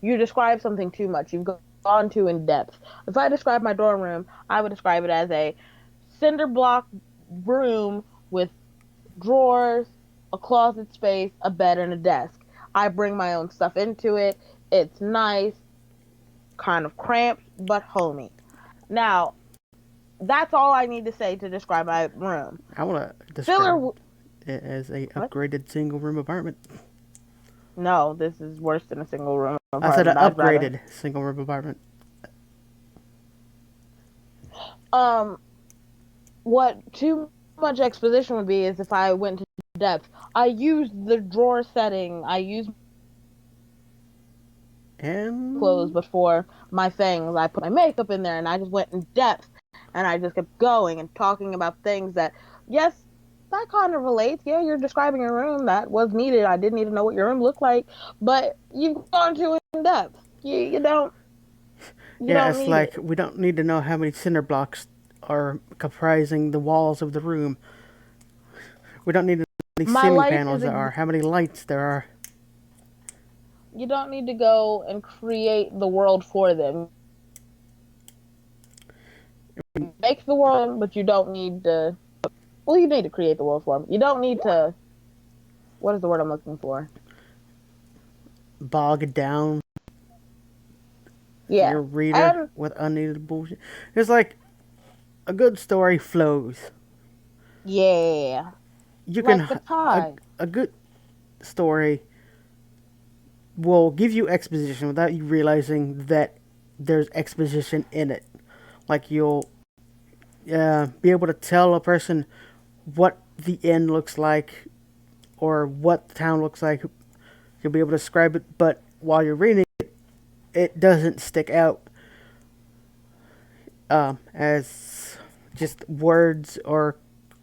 You describe something too much. You've gone too in depth. If I describe my dorm room, I would describe it as a cinder block room with drawers, a closet space, a bed, and a desk. I bring my own stuff into it. It's nice, kind of cramped, but homey. Now, that's all I need to say to describe my room. I want to describe Filler. it as a What? upgraded single room apartment. No, this is worse than a single room I said an apartment. I'd rather. upgraded single room apartment. Um, what too much exposition would be is if I went to depth. I used the drawer setting. I used clothes And before my things. I put my makeup in there, and I just went in depth, and I just kept going and talking about things that, yes, that kind of relates. Yeah, you're describing a room that was needed. I did need to know what your room looked like, but you've gone too in depth. You yeah, don't it's need like it. we don't need to know how many cinder blocks are comprising the walls of the room. We don't need to know how many My ceiling life panels is there are, how many lights there are. you don't need to go and create the world for them. Make the world, but you don't need to. Well, you need to create the world for them. You don't need to. What is the word I'm looking for? Bog down Yeah, your reader and with unneeded bullshit. It's like a good story flows. yeah, You can like the tide. a good story will give you exposition without you realizing that there's exposition in it. Like you'll be able to tell a person what the end looks like or what the town looks like. You'll be able to describe it, but while you're reading it, it doesn't stick out as just words or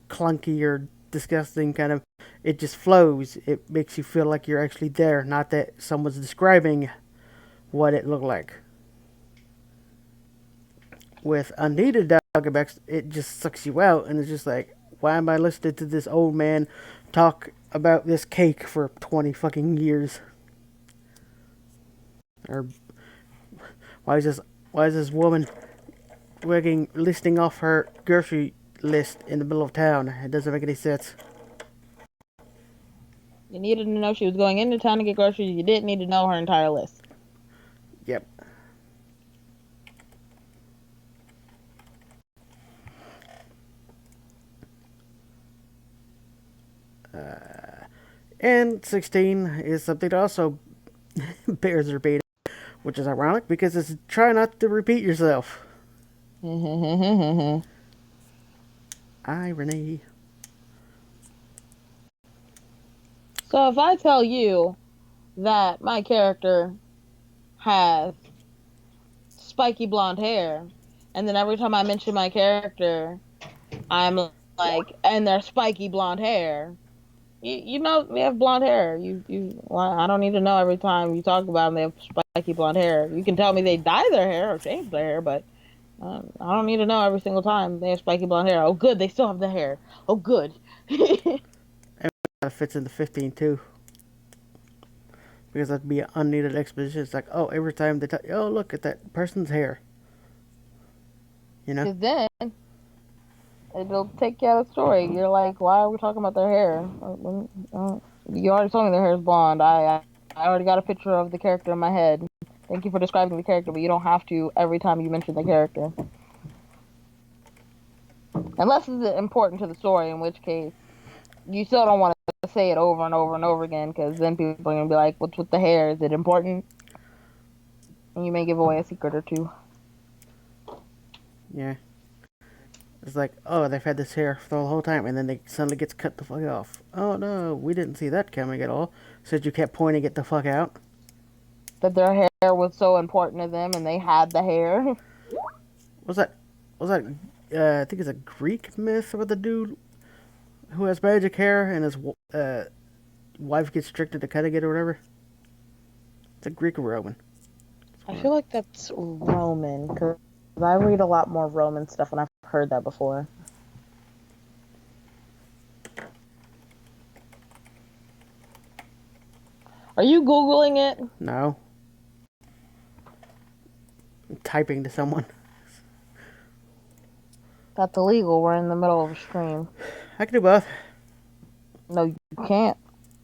clunky or disgusting kind of. It just flows. It makes you feel like you're actually there, not that someone's describing what it looked like. With unneeded dialogue effects, it just sucks you out, and it's just like, why am I listening to this old man talk about this cake for 20 fucking years? Or why is this why is this woman listing off her grocery list in the middle of town? It doesn't make any sense. You needed to know she was going into town to get groceries. You didn't need to know her entire list. Yep. And 16 is something that also bears repeating, which is ironic because it's try not to repeat yourself. Irony. So if I tell you that my character has spiky blonde hair, and then every time I mention my character, I'm like, and they're spiky blonde hair. You know they have blonde hair. Well, I don't need to know every time you talk about them they have spiky blonde hair. You can tell me they dye their hair or change their hair, but I don't need to know every single time they have spiky blonde hair. Oh, good, they still have the hair. Oh, good. And that fits into 15 too. Because that'd be an unneeded exposition. It's like, oh, every time they tell you, oh, look at that person's hair. You know? Because then it'll take you out of the story. You're like, why are we talking about their hair? You already told me their hair is blonde. I already got a picture of the character in my head. Thank you for describing the character, but you don't have to every time you mention the character. Unless it's important to the story, in which case you still don't want to say it over and over and over again, because then people are going to be like, what's with the hair? Is it important? And you may give away a secret or two. Yeah. It's like, oh, they've had this hair for the whole time, and then they suddenly gets cut the fuck off. Oh no, we didn't see that coming at all. Since you kept pointing it the fuck out. That their hair was so important to them and they had the hair. Was that? Was that? I think it's a Greek myth about the dude who has magic hair and his wife gets tricked into cutting it or whatever. It's a Greek or Roman. I feel like that's Roman because I read a lot more Roman stuff and I've heard that before. Are you Googling it? No. I'm typing to someone. That's illegal. We're in the middle of a stream. I can do both. No, you can't.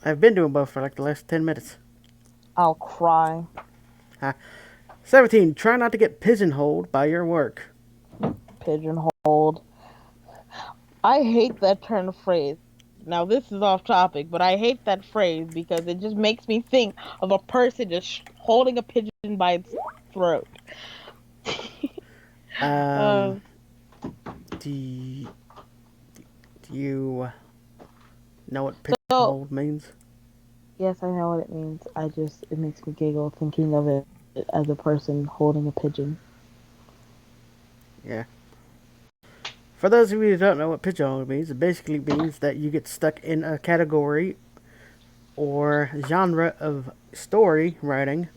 I've been doing both for like the last 10 minutes. I'll cry. 17. Try not to get pigeonholed by your work. Pigeonholed. I hate that turn of phrase. Now, this is off topic, but I hate that phrase because it just makes me think of a person just holding a pigeon by its throat. Um, do you know what So, pigeonholed means? yes, I know what it means. It makes me giggle thinking of it as a person holding a pigeon. Yeah. For those of you who don't know what pigeonholed means, it basically means that you get stuck in a category or genre of story writing,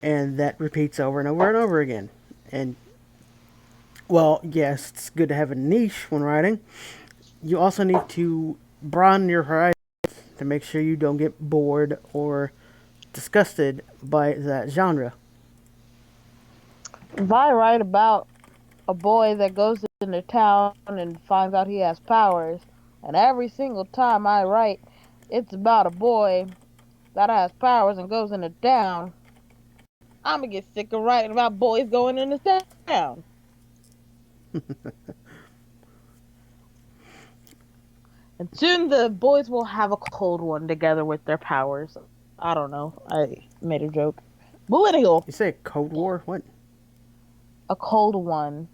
and that repeats over and over and over again. And, well, yes, it's good to have a niche when writing. You also need to broaden your horizons to make sure you don't get bored or disgusted by that genre. If I write about a boy that goes into town and finds out he has powers, and every single time I write, it's about a boy that has powers and goes into town, I'm gonna get sick of writing about boys going into town. And soon the boys will have a cold one together with their powers. I don't know. I made a joke. Millennial. You say Cold War? What? A cold one.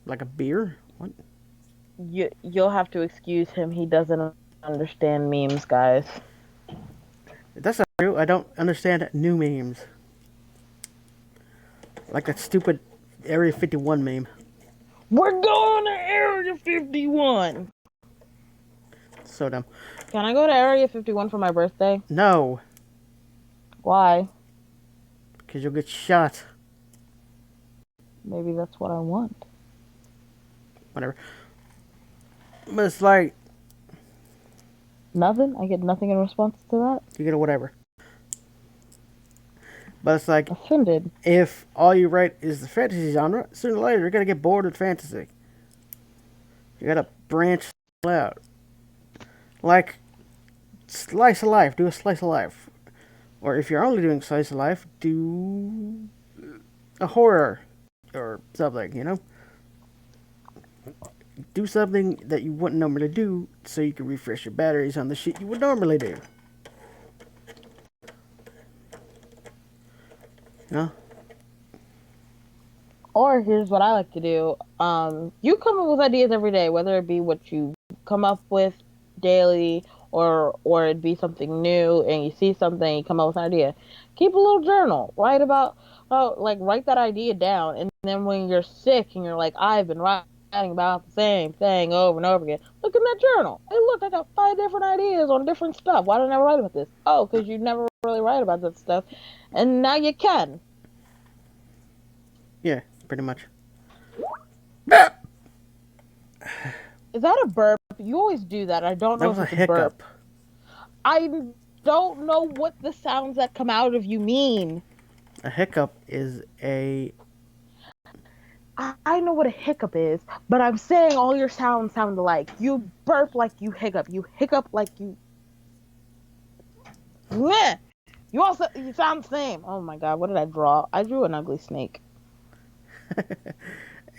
Like a beer? What? You'll have to excuse him. He doesn't understand memes, guys. That's not true. I don't understand new memes. Like that stupid Area 51 meme. We're going to Area 51. So dumb. Can I go to Area 51 for my birthday? No, Why? because you'll get shot. Maybe that's what I want. Whatever. But it's like, Nothing? I get nothing in response to that? you get a whatever. But it's like, Offended. if all you write is the fantasy genre, sooner or later you're going to get bored with fantasy. You gotta branch out. Like, slice of life. Do a slice of life. Or if you're only doing slice of life, do a horror or something, you know? Do something that you wouldn't normally do so you can refresh your batteries on the shit you would normally do. You know? Or here's what I like to do. You come up with ideas every day, whether it be what you come up with daily or it be something new and you see something, you come up with an idea. Keep a little journal. Write that idea down, and then when you're sick and you're like, I've been writing about the same thing over and over again, look in that journal. Hey, look, I got 5 different ideas on different stuff. Why didn't I write about this? Oh, because you never really write about that stuff, and now you can. Yeah, pretty much. Is that a burp? You always do that. I don't That know was if a it's a burp. hiccup. I don't know what the sounds that come out of you mean. A hiccup is a... I know what a hiccup is, but I'm saying all your sounds sound alike. You burp like you hiccup. You hiccup like you. Meh. You sound the same. Oh my god, what did I draw? I drew an ugly snake.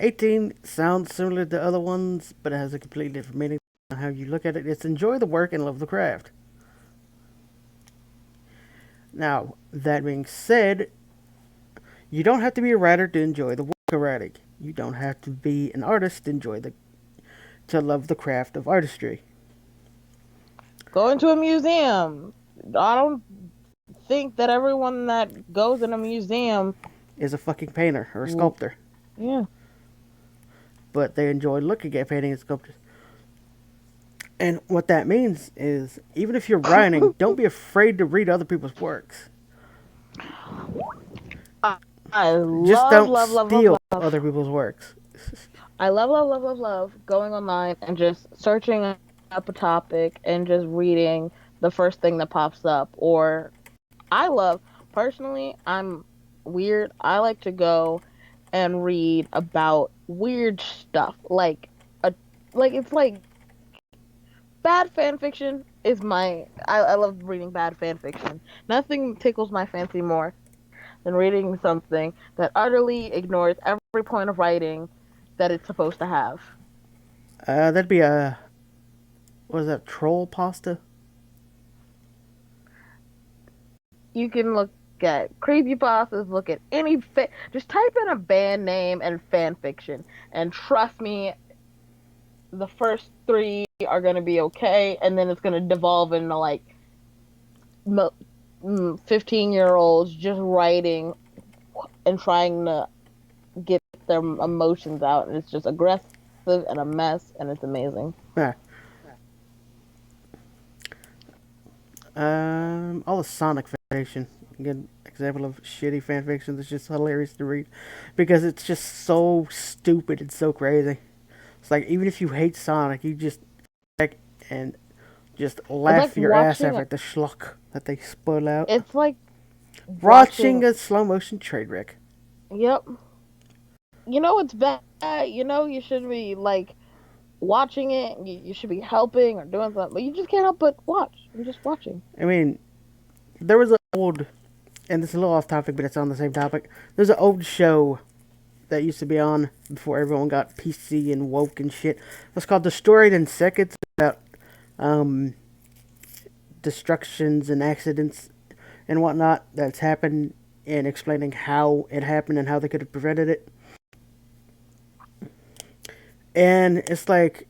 18 sounds similar to other ones, but it has a completely different meaning on how you look at it. It's enjoy the work and love the craft. Now, that being said, you don't have to be a writer to enjoy the work of writing. You don't have to be an artist to love the craft of artistry. Go into a museum. I don't think that everyone that goes in a museum Is a fucking painter or a sculptor. Yeah. But they enjoy looking at paintings and sculptures. And what that means is, even if you're writing, don't be afraid to read other people's works. I, I Just love, don't love, love, love, steal other love. people's works. I love, love, love, love, love going online and just searching up a topic and just reading the first thing that pops up. Or I love, personally, I'm weird. I like to go and read about weird stuff. A, it's like bad fan fiction is I love reading bad fan fiction. Nothing tickles my fancy more than reading something that utterly ignores every point of writing that it's supposed to have. That'd be a, what is that, troll pasta? You can look at creepypastas, look at just type in a band name and fan fiction, and trust me, the first three are gonna be okay, and then it's gonna devolve into like 15-year-olds just writing and trying to get their emotions out, and it's just aggressive and a mess, and it's amazing. Yeah. All the Sonic fanfiction. Good example of shitty fanfiction that's just hilarious to read because it's just so stupid and so crazy. It's like even if you hate Sonic, you just like and just It's like laugh your ass off watching. at the schlock that they spoil out. It's like Watching watching. a slow motion trade wreck. Yep. You know it's bad. You know you should be like watching it. You should be helping or doing something, but you just can't help but watch. You're just watching. I mean, there was an old, and this is a little off topic, but it's on the same topic. There's an old show that used to be on before everyone got PC and woke and shit. It's called Destroyed in Seconds, about um, destructions and accidents and whatnot that's happened, and explaining how it happened and how they could have prevented it. And it's like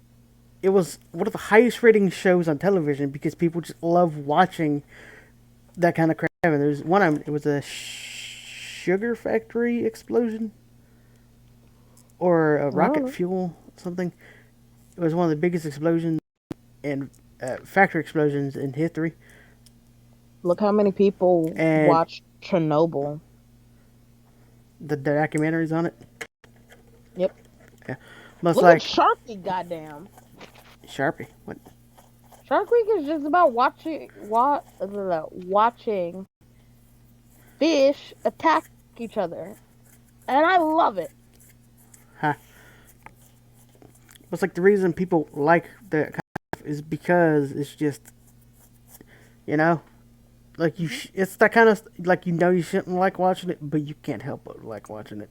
it was one of the highest rating shows on television because people just love watching that kind of crap. And there's one of them, it was a sugar factory explosion or a I don't rocket know. fuel something. It was one of the biggest explosions and factory explosions in history. Look how many people And watch Chernobyl. the documentaries on it. Yep. Yeah, most Look at like Shark Week, goddamn. Sharpie. What? Shark Week is just about watching fish attack each other, and I love it. Huh? It's like the reason people like the kind of is because it's just, you know, like it's that kind of like you shouldn't like watching it, but you can't help but like watching it.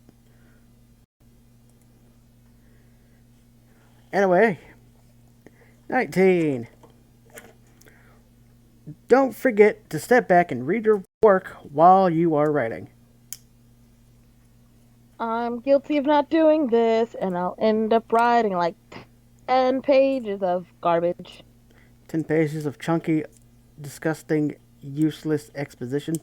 Anyway, 19. Don't forget to step back and read your work while you are writing. I'm guilty of not doing this, and I'll end up writing like 10 pages of garbage. 10 pages of chunky, disgusting, useless exposition.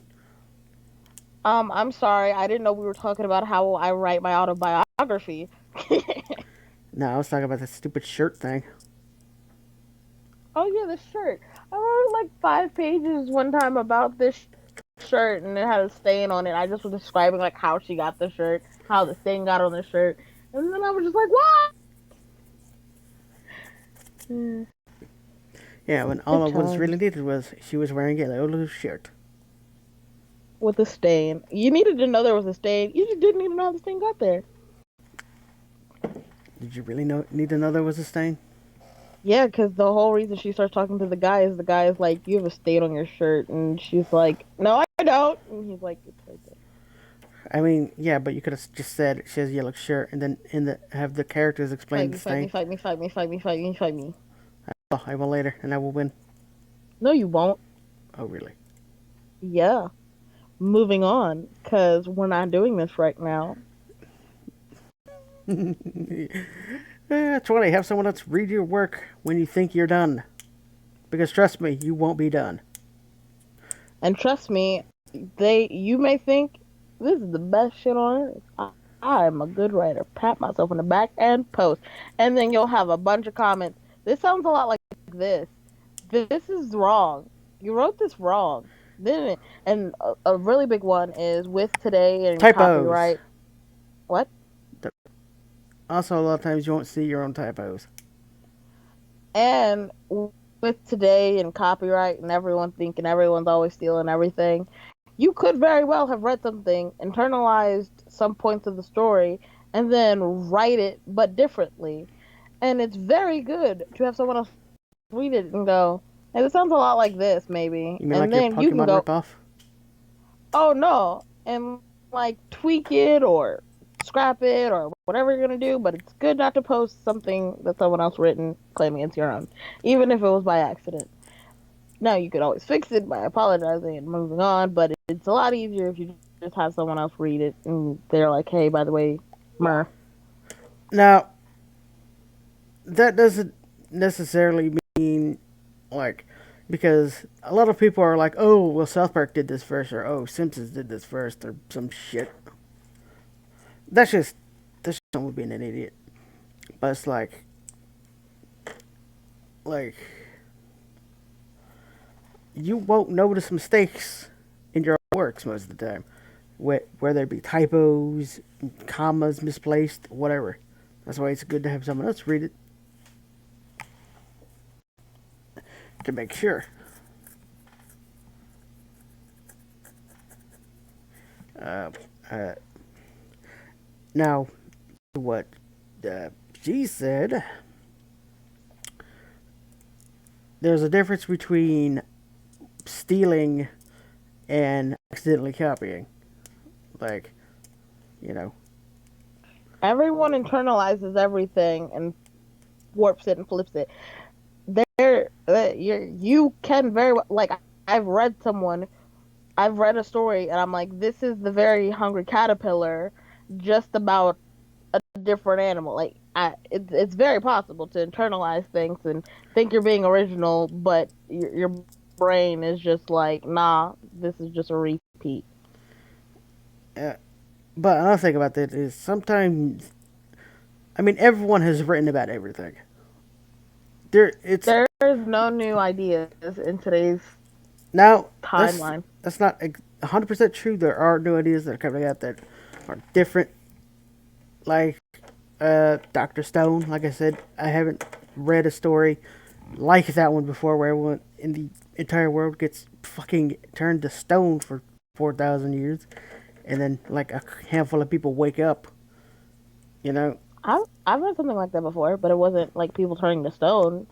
I'm sorry, I didn't know we were talking about how I write my autobiography. No, I was talking about that stupid shirt thing. Oh yeah, the shirt. I wrote like 5 pages one time about this shirt, and it had a stain on it. I just was describing like how she got the shirt, how the stain got on the shirt, and then I was just like, "What?" Mm, Yeah, when all good of what was really times needed was she was wearing a loose shirt. with the stain. You needed to know there was a stain. You just didn't need to know how the stain got there. Did you really need to know there was a stain? Yeah, because the whole reason she starts talking to the guy is like, "You have a stain on your shirt," and she's like, "No, I don't," and he's like, "It's right there." I mean, yeah, but you could have just said she has a yellow shirt and then have the characters explain Fight the me, fight me, stain. fight me, fight me, fight me, fight me, fight me. Oh, I will later, and I will win. No, you won't. Oh, really? Yeah. Moving on, because we're not doing this right now. 20. Have someone else read your work when you think you're done. Because trust me, you won't be done. And trust me, you may think this is the best shit on earth. I'm a good writer. Pat myself on the back and post. And then you'll have a bunch of comments. This sounds a lot like this. This is wrong. You wrote this wrong. Then and a really big one is with today and Typos. copyright. What? Also, a lot of times you won't see your own typos. And with today and copyright and everyone thinking everyone's always stealing everything, you could very well have read something, internalized some points of the story, and then write it but differently. And it's very good to have someone else read it and go, hey, this sounds a lot like this, maybe. You mean And like your then you can Pokemon go, ripoff? oh no, and like tweak it or scrap it or whatever you're gonna do, but it's good not to post something that someone else written claiming it's your own, even if it was by accident. Now you could always fix it by apologizing and moving on, but it's a lot easier if you just have someone else read it and they're like, hey, by the way, mer. Now, that doesn't necessarily mean like because a lot of people are like, oh, well, South Park did this first, or oh, Simpsons did this first, or some shit. That's just someone being an idiot. But it's like you won't notice mistakes in your works most of the time, whether it be typos, commas misplaced, whatever. That's why it's good to have someone else read it to make sure. Uh, uh, Now, what she said, there's a difference between stealing and accidentally copying. Like, you know, Everyone internalizes everything and warps it and flips it. You can very well, like, I've read someone, I've read a story, and I'm like, this is the very hungry caterpillar, just about a different animal. Like, it's very possible to internalize things and think you're being original, but your brain is just like, nah, this is just a repeat. uh, but another thing about that is sometimes, I mean, everyone has written about everything. It's There is no new ideas in today's now timeline. that's not 100% true. There are new ideas that are coming out that are different. Like Doctor Stone. Like I said, I haven't read a story like that one before, where everyone in the entire world gets fucking turned to stone for 4,000 years, and then like a handful of people wake up. You know, I've read something like that before, but it wasn't like people turning to stone.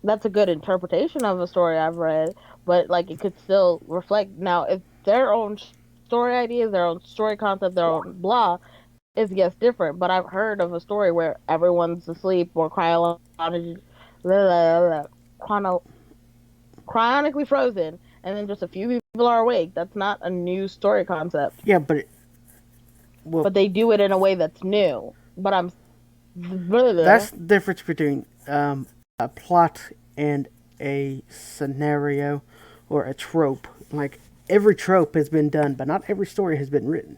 That's a good interpretation of a story I've read, but like it could still reflect. Now if their own story ideas, their own story concept, their own blah, it gets different. But I've heard of a story where everyone's asleep or chrono, cryonically frozen, and then just a few people are awake. That's not a new story concept, yeah, but well, but they do it in a way that's new. But I'm that's the difference between a plot and a scenario or a trope. Like every trope has been done, but not every story has been written.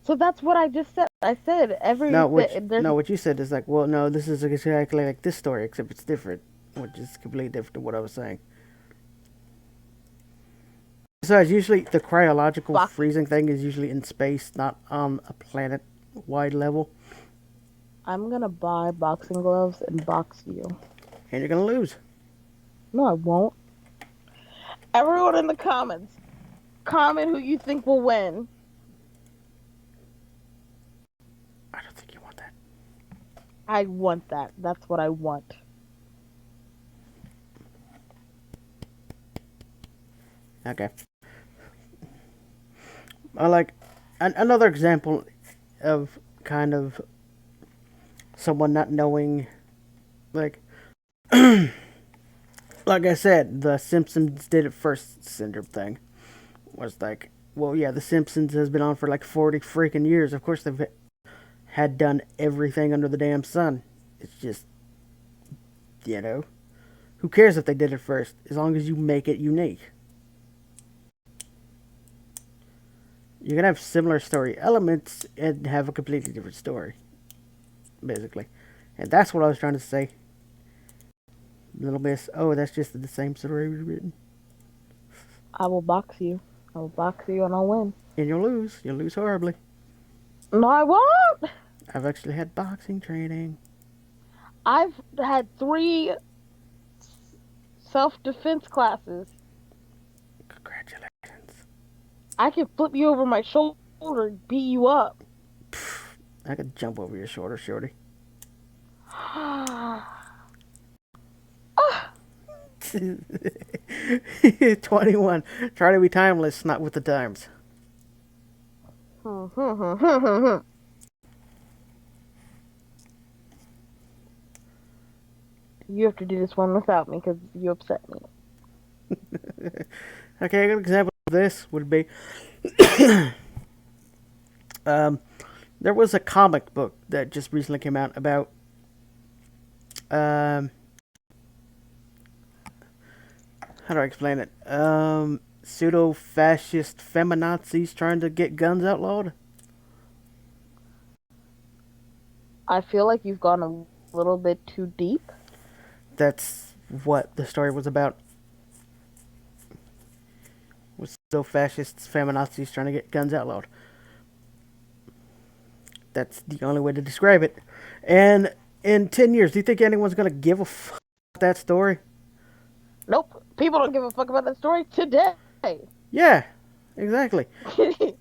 so that's what I just said. I said everything. There's What you said is like, well, no, this is exactly like this story, except it's different, which is completely different to what I was saying. Besides, usually the cryological box. freezing thing is usually in space, not on a planet-wide level, I'm gonna buy boxing gloves and box you. and you're gonna lose. No, I won't. Everyone in the comments, comment who you think will win. I don't think you want that. I want that. That's what I want. Okay. I like another example of kind of someone not knowing, like, like I said, the Simpsons did it first syndrome thing was like, well, yeah, the Simpsons has been on for like 40 freaking years. Of course, they've had done everything under the damn sun. It's just, you know, who cares if they did it first, as long as you make it unique. You can have similar story elements and have a completely different story, basically. And that's what I was trying to say. Little Miss. Oh, that's just the same story rewritten. I will box you. I will box you and I'll win. And you'll lose. You'll lose horribly. No, I won't. I've actually had boxing training. I've had 3 self-defense classes. Congratulations. I can flip you over my shoulder and beat you up. I could jump over your shoulder, shorty. Ah. 21. Try to be timeless, not with the times. You have to do this one without me because you upset me. Okay, a good example of this would be um, there was a comic book that just recently came out about um, how do I explain it? Pseudo fascist feminazis trying to get guns outlawed. I feel like you've gone a little bit too deep. That's what the story was about. Was pseudo fascists feminazis trying to get guns outlawed. That's the only way to describe it. And in 10 years, do you think anyone's going to give a fuck about that story? Nope. People don't give a fuck about that story today. Yeah, exactly. you,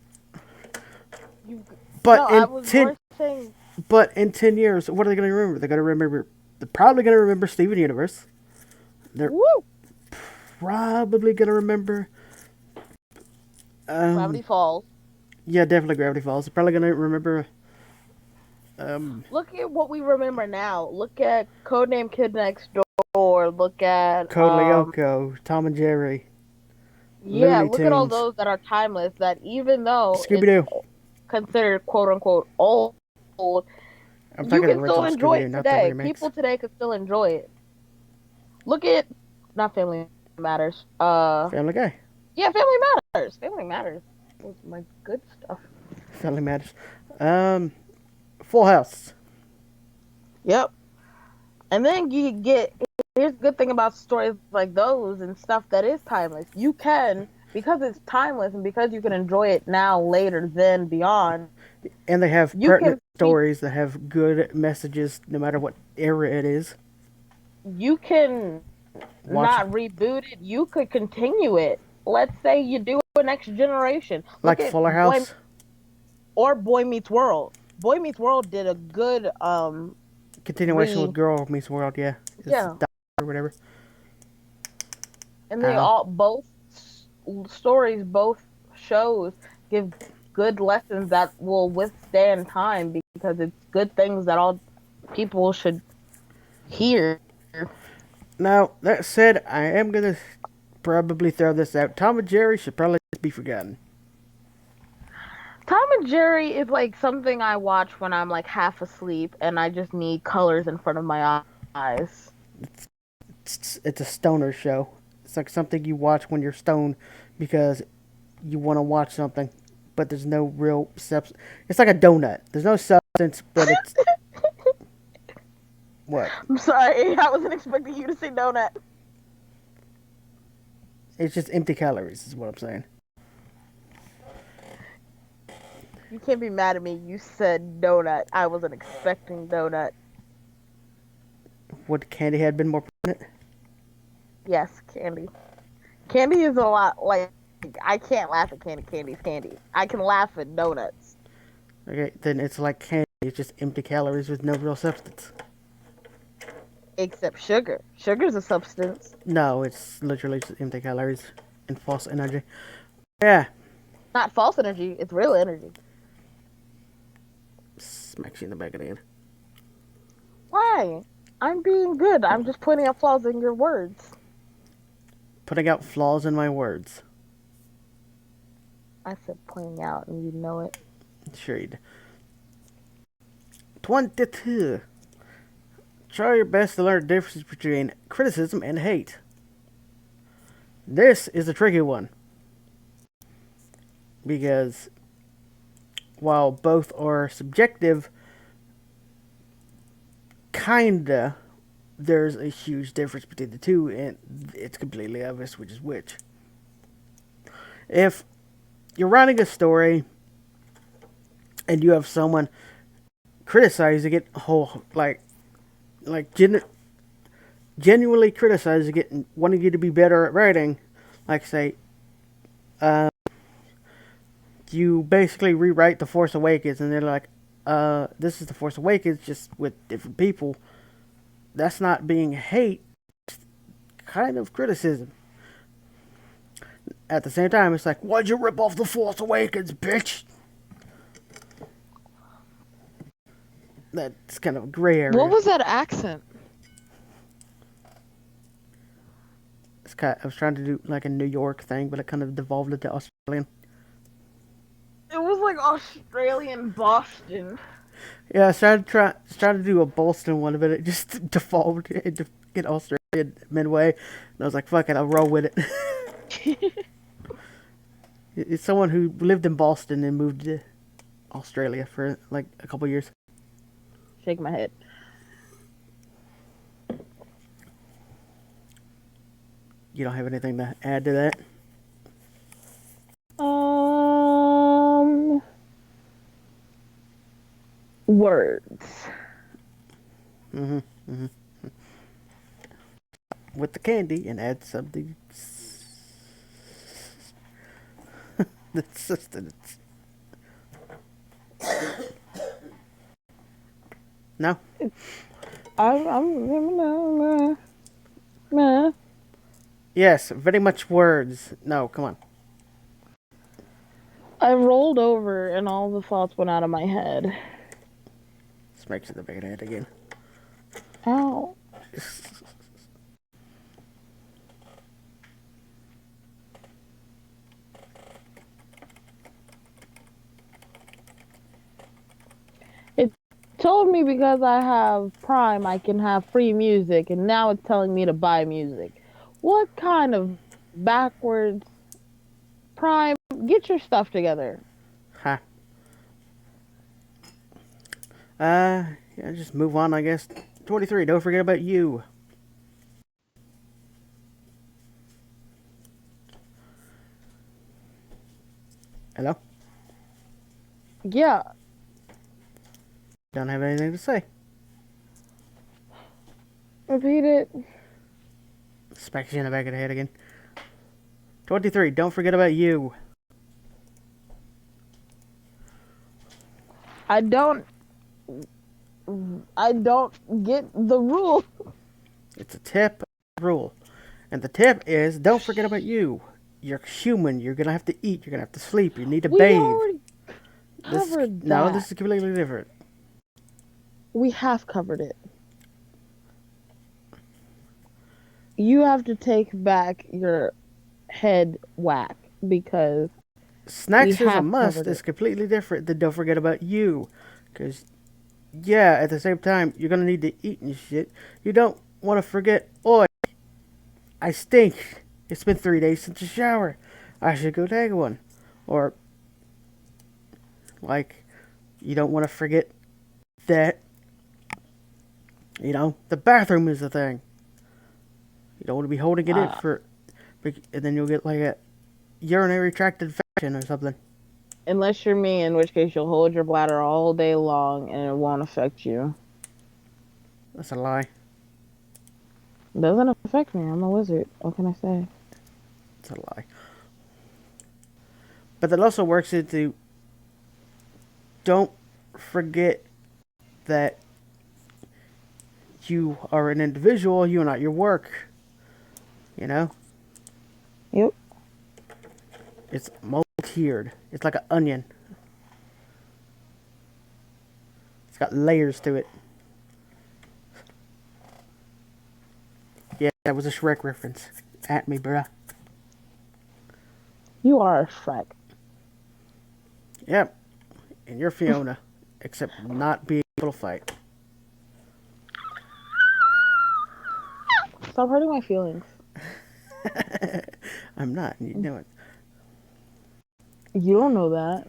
But no, I in was 10 more saying. but in 10 years, what are they going to remember? They're probably going to remember Steven Universe. They're Woo! probably going to remember Gravity Falls. yeah, definitely Gravity Falls. They're probably going to remember Look at what we remember now. Look at Codename Kid Next Door. Look at Code Lyoko, Tom and Jerry, yeah, Looney look at all Tunes, those that are timeless. That even though Scooby it's Doo. considered quote unquote old, I'm you talking can still original enjoy Scooby Doo, it not the today. remakes. People today could still enjoy it. Look at not Family Matters. Family Guy. Yeah, Family Matters. Family Matters was my good stuff. Family Matters. Um, Full House. Yep. And then you get here's the good thing about stories like those and stuff that is timeless. You can because it's timeless and because you can enjoy it now, later, then beyond. And they have You pertinent can stories that have good messages no matter what era it is. you can Watch not reboot it. You could continue it. Let's say you do a next generation. Look like at Fuller House. Boy Meets World. Boy Meets World did a good Continuation re with Girl Meets World, yeah. It's yeah, or whatever. and they Ow. all both stories, both shows give good lessons that will withstand time because it's good things that all people should hear. Now, that said, I am going to probably throw this out. Tom and Jerry should probably be forgotten. Tom and Jerry is like something I watch when I'm like half asleep and I just need colors in front of my eyes. It's a stoner show. It's like something you watch when you're stoned because you want to watch something, but there's no real substance. It's like a donut. There's no substance, but it's. What? I'm sorry, I wasn't expecting you to say donut. It's just empty calories, is what I'm saying. You can't be mad at me. You said donut. I wasn't expecting donut. Would candy had been more permanent? Yes, candy. Candy is a lot like I can't laugh at candy. Candy's candy. I can laugh at donuts. Okay, then it's like candy. It's just empty calories with no real substance. Except sugar. Sugar's a substance. No, it's literally just empty calories and false energy. Yeah. Not false energy. It's real energy. Smacks you in the back of the head. Why? I'm being good. I'm just pointing out flaws in your words. Putting out flaws in my words. I said pointing out, and you know it. Sure you do. 22. Try your best to learn the difference between criticism and hate. This is a tricky one. Because while both are subjective, kinda, there's a huge difference between the two, and it's completely obvious which is which. If you're writing a story and you have someone criticizing it, genuinely criticizing it and wanting you to be better at writing, like say, uh, you basically rewrite The Force Awakens, and they're like, this is The Force Awakens just with different people. That's not being hate, it's kind of criticism. At the same time, it's like, why'd you rip off The Force Awakens, bitch? That's kind of a gray area. What was that accent? I was trying to do like a New York thing, but it kind of devolved into Australian. It was like Australian Boston. Yeah, I started to do a Boston one, but it just devolved into get Australian midway, and I was like, "Fuck it, I'll roll with it." It's someone who lived in Boston and moved to Australia for like a couple years. Shake my head. You don't have anything to add to that? Words. With the candy and add something. The sustenance. No? I'm Yes, very much words. No, come on. I rolled over and all the thoughts went out of my head. Smacks in the back of the head again. Ow. It told me because I have Prime, I can have free music, and now it's telling me to buy music. What kind of backwards Prime? Get your stuff together. Ha. Yeah, just move on, I guess. 23, don't forget about you. Hello? Yeah. Don't have anything to say. Repeat it. Smacks you in the back of the head again. 23, don't forget about you. I don't get the rule. It's a tip rule. And the tip is don't forget about you. You're human. You're going to have to eat. You're going to have to sleep. You need to We bathe. already covered that. No, this is completely different. We have covered it. You have to take back your head whack because Snacks is a have must. covered It's it. completely different than don't forget about you. Because, yeah, at the same time, you're going to need to eat and shit. You don't want to forget, oi, I stink. It's been 3 days since a shower. I should go take one. Or, like, you don't want to forget that, you know, the bathroom is the thing. You don't want to be holding it in for, and then you'll get like a urinary tract infection or something. Unless you're me, in which case you'll hold your bladder all day long and it won't affect you. That's a lie. It doesn't affect me. I'm a wizard. What can I say? It's a lie. But that also works into don't forget that you are an individual, you're not your work. You know? Yep. It's multi-tiered. It's like an onion. It's got layers to it. Yeah, that was a Shrek reference. At me, bruh. You are a Shrek. Yep. And you're Fiona. Except not being able to fight. Stop hurting my feelings. I'm not. You know it. You don't know that.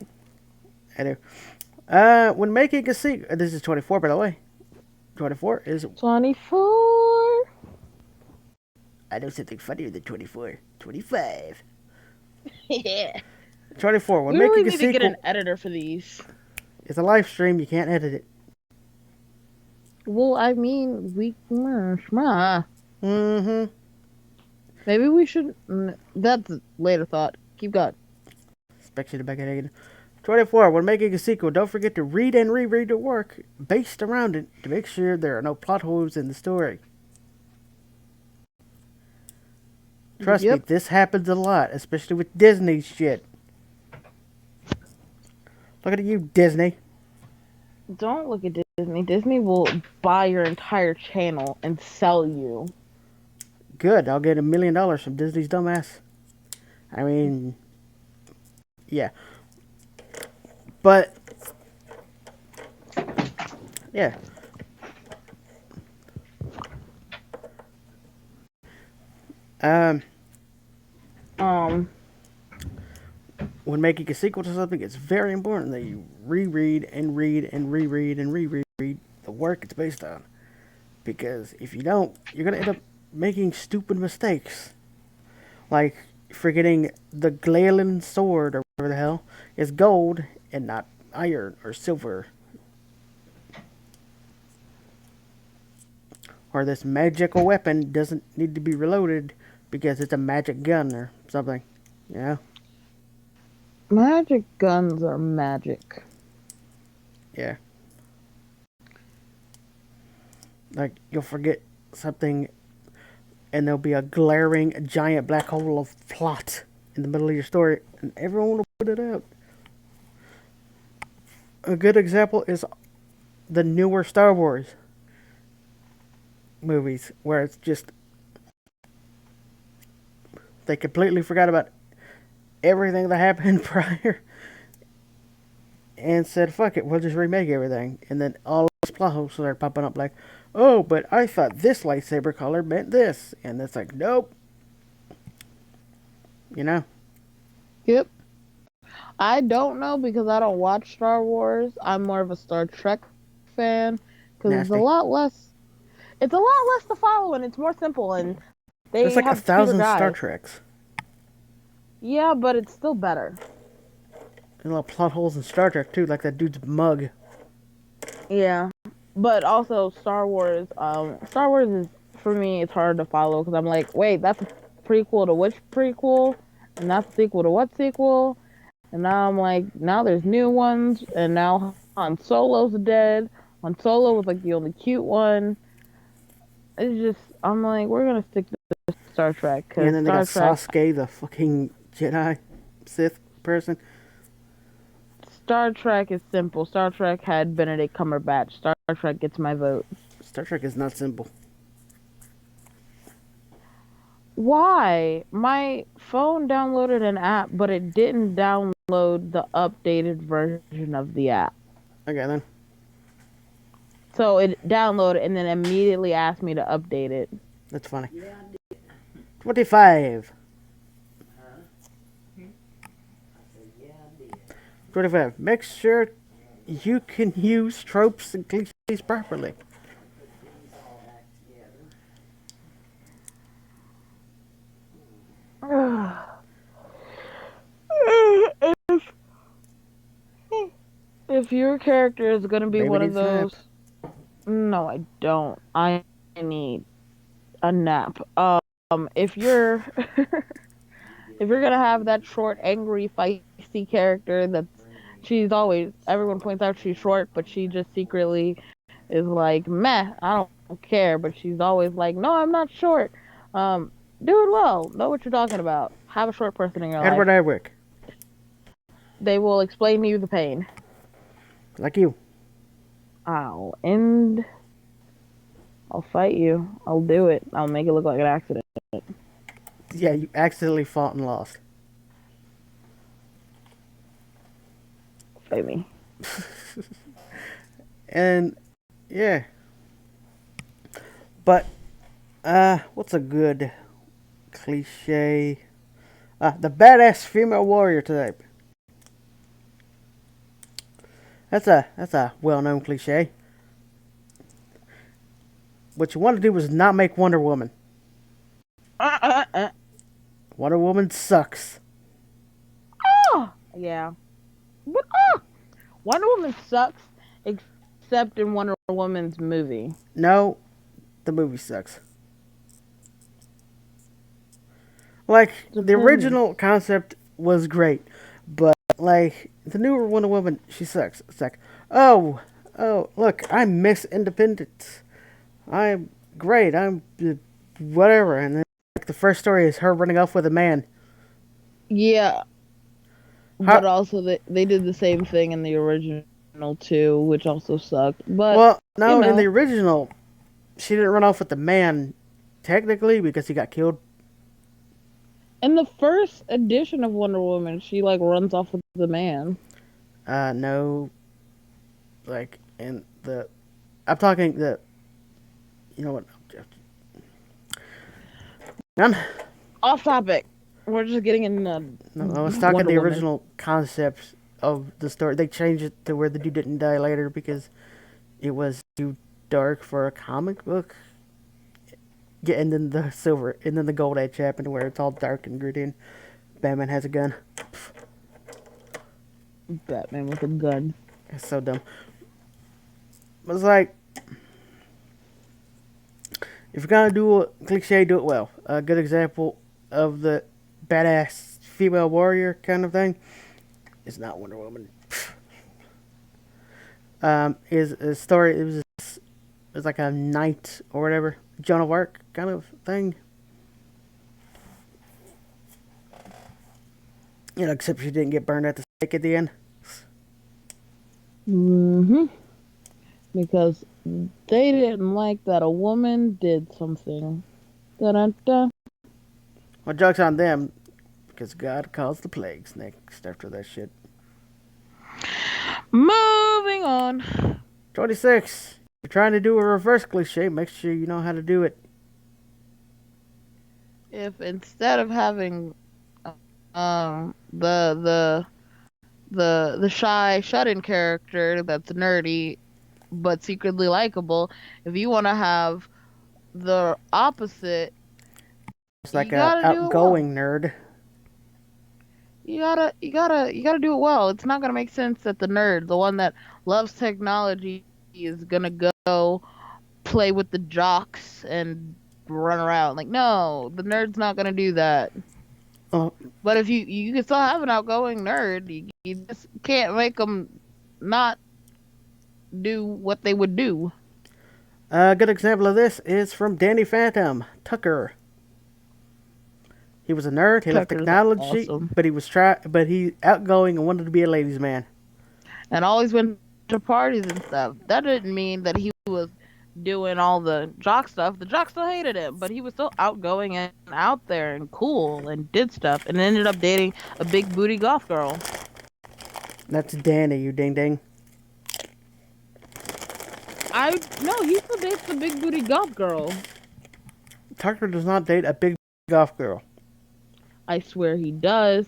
I do. When making a sequel, this is 24, by the way. 24 is 24 I know something funnier than 24. 25. Yeah. 24. When We really making a need to get an sequel, editor for these. it's a live stream. You can't edit it. Well, I mean, Mm-hmm. maybe we should. That's a later thought. Keep going. Expect back at again. 24. When making a sequel, don't forget to read and reread the work based around it to make sure there are no plot holes in the story. Trust me, Yep. this happens a lot, especially with Disney shit. Look at you, Disney. Don't look at Disney. Disney will buy your entire channel and sell you. Good, I'll get $1 million from Disney's dumbass. I mean, yeah. But, yeah. Um, Um. when making a sequel to something, it's very important that you reread and read and reread and reread the work it's based on. Because if you don't, you're going to end up making stupid mistakes. Like forgetting the Glalan sword or whatever the hell is gold and not iron or silver. Or this magical weapon doesn't need to be reloaded because it's a magic gun or something. You know? Magic guns are magic. Yeah. Like, you'll forget something and there'll be a glaring giant black hole of plot in the middle of your story and everyone will put it out. A good example is the newer Star Wars movies where it's just they completely forgot about everything that happened prior and said, fuck it, we'll just remake everything. And then all these plot holes started popping up like, oh, but I thought this lightsaber color meant this. And it's like, nope. You know? Yep. I don't know because I don't watch Star Wars. I'm more of a Star Trek fan because it's a Nasty. lot less. It's a lot less to follow and it's more simple and There's they like have cuter 1,000 Star guys. Treks. Yeah, but it's still better. And little plot holes in Star Trek too, like that dude's mug. Yeah, but also Star Wars. Star Wars is for me. It's hard to follow because I'm like, wait, that's a prequel to which prequel, and that's a sequel to what sequel, and now I'm like, now there's new ones, and now Han Solo's dead. Han Solo was like the only cute one. It's just I'm like, we're gonna stick to Star Trek Yeah, and because then they got Star Trek. Sasuke, the fucking Jedi Sith person. Star Trek is simple. Star Trek had Benedict Cumberbatch. Star Trek gets my vote. Star Trek is not simple. Why? My phone downloaded an app, but it didn't download the updated version of the app. Okay then. So it downloaded and then immediately asked me to update it. That's funny. 25. 25. Make sure you can use tropes and cliches properly. If your character is going to be Baby one of needs a nap. those, no, I don't. I need a nap. If you're if you're gonna have that short, angry, feisty character that's she's always everyone points out she's short, but she just secretly is like, meh, I don't care, but she's always like, no, I'm not short. Do it well. Know what you're talking about. Have a short person in your life. Edward Iwick. They will explain to you the pain. Like you. I'll fight you. I'll do it. I'll make it look like an accident. Yeah, you accidentally fought and lost. Fight me. And yeah. But what's a good cliche? The badass female warrior type. That's a well-known cliche. What you want to do is not make Wonder Woman. uh. Wonder Woman sucks. Oh, yeah. But Wonder Woman sucks, except in Wonder Woman's movie. No, the movie sucks. Like, the Depends. original concept was great, but like the newer Wonder Woman, she sucks. It's like, oh, oh, look, I'm Miss Independence. I'm great. I'm whatever. And then like, the first story is her running off with a man. Yeah, How? but also they did the same thing in the original too, which also sucked. But Well, you no, in the know, original, she didn't run off with the man, technically, because he got killed. in the first edition of Wonder Woman, she like runs off with the man. No, like in the, I'm talking the, you know what? None. Off topic. We're just getting in No, I was talking Wonder the Woman. original concept of the story. They changed it to where the dude didn't die later because it was too dark for a comic book. Yeah, and then the silver, and then the gold age happened where it's all dark and gritty, and Batman has a gun. Batman with a gun. It's so dumb. It's like if you're gonna do a cliche, do it well. A good example of the badass female warrior kind of thing is not Wonder Woman. Is a story. It was like a knight or whatever, Joan of Arc kind of thing. You know, except she didn't get burned at the stake at the end. Mm-hmm. Because they didn't like that a woman did something. Da-da-da. Well, joke's on them because God caused the plagues next after that shit. Moving on. 26. You're trying to do a reverse cliche. Make sure you know how to do it. If instead of having the shy shut-in character that's nerdy but secretly likable, if you want to have the opposite, It's like you a gotta do it well. outgoing nerd. You gotta do it well. It's not gonna make sense that the nerd, the one that loves technology, is gonna go play with the jocks and run around. Like, no, the nerd's not gonna do that. Oh, But if you can still have an outgoing nerd, you just can't make them not do what they would do. a good example of this is from Danny Phantom Tucker. He was a nerd. He loved Tucker's technology, awesome, but he outgoing and wanted to be a ladies' man. and always went to parties and stuff. That didn't mean that he was doing all the jock stuff. The jock still hated him, but he was still outgoing and out there and cool and did stuff, and ended up dating a big booty goth girl. That's Danny, you ding ding. I no, he still dates the big booty goth girl. Tucker does not date a big golf girl. I swear he does.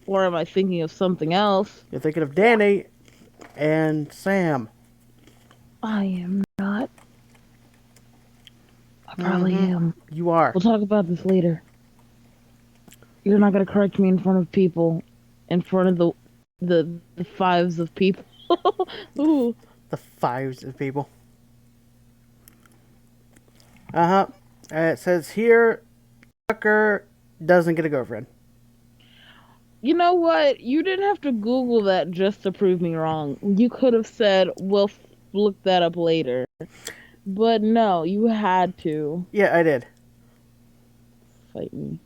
Or am I thinking of something else? You're thinking of Danny and Sam. I am not. I probably am. You are. We'll talk about this later. You're not gonna correct me in front of people, in front of the fives of people. Ooh. The fives of people. Uh huh. It says here, Tucker doesn't get a girlfriend. You know what? You didn't have to Google that just to prove me wrong. You could have said, "We'll look that up later." But no, you had to Yeah, I did. fight me.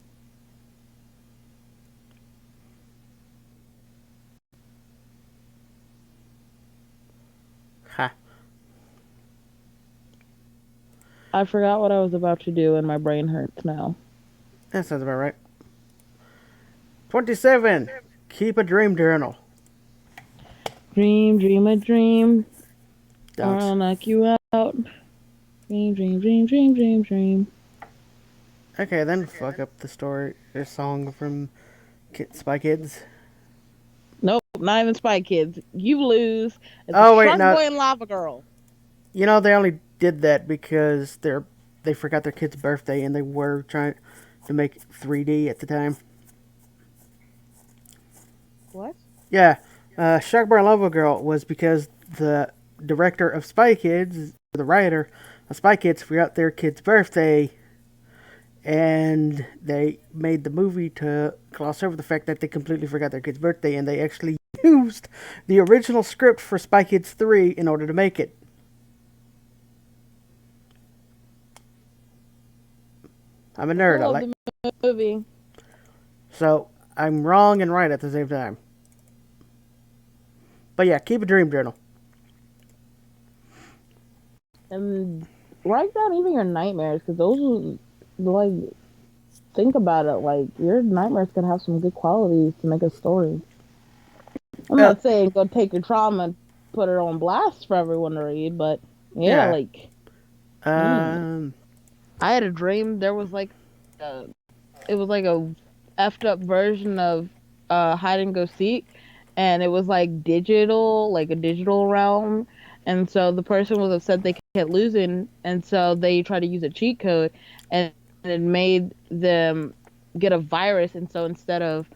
Ha. I forgot what I was about to do, and my brain hurts now. That sounds about right. 27. Keep a dream journal. Dream, dream a dream, or Don't. I'll knock you out. Dream, dream, dream, dream, dream, dream. Okay, then fuck up the story. This song from Spy Kids. Nope, not even Spy Kids. You lose. It's a Oh wait, Shark no. Boy and Lava Girl. You know they only did that because they forgot their kid's birthday and they were trying. to make 3D at the time. What? Yeah, Shark Bar Lava Girl was because the director of Spy Kids, the writer of Spy Kids, forgot their kid's birthday, and they made the movie to gloss over the fact that they completely forgot their kid's birthday, and they actually used the original script for Spy Kids 3 in order to make it. I'm a I nerd. still I love like the movie. so I'm wrong and right at the same time. But yeah, keep a dream journal. And write down even your nightmares, because those, like, think about it. Like, your nightmares can have some good qualities to make a story. I'm Uh, not saying go take your trauma and put it on blast for everyone to read, but yeah, yeah. like, mm. Um. I had a dream. There was like, a, it was like a effed up version of hide and go seek, and it was like digital, like a digital realm. And so the person was upset they kept losing, and so they tried to use a cheat code, and it made them get a virus. And so instead of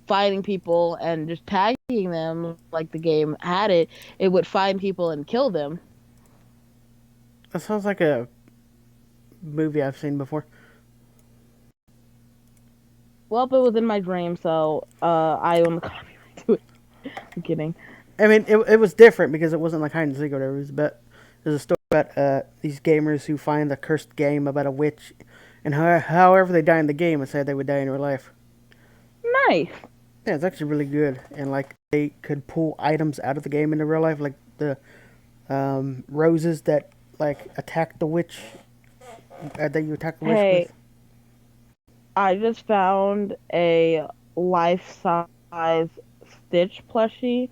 fighting people and just tagging them like the game had it, it would find people and kill them. That sounds like a movie I've seen before. Well, it was in my dream, so I own the copyright to it. I'm kidding. I mean, it was different because it wasn't like hide and seek or whatever. It was about there's a story about these gamers who find the cursed game about a witch, and however they die in the game, it's how they would die in real life. Nice. Yeah, it's actually really good, and like they could pull items out of the game into real life, like the roses that like attack the witch, that you attack the witch Hey, with. I just found a life size Stitch plushie.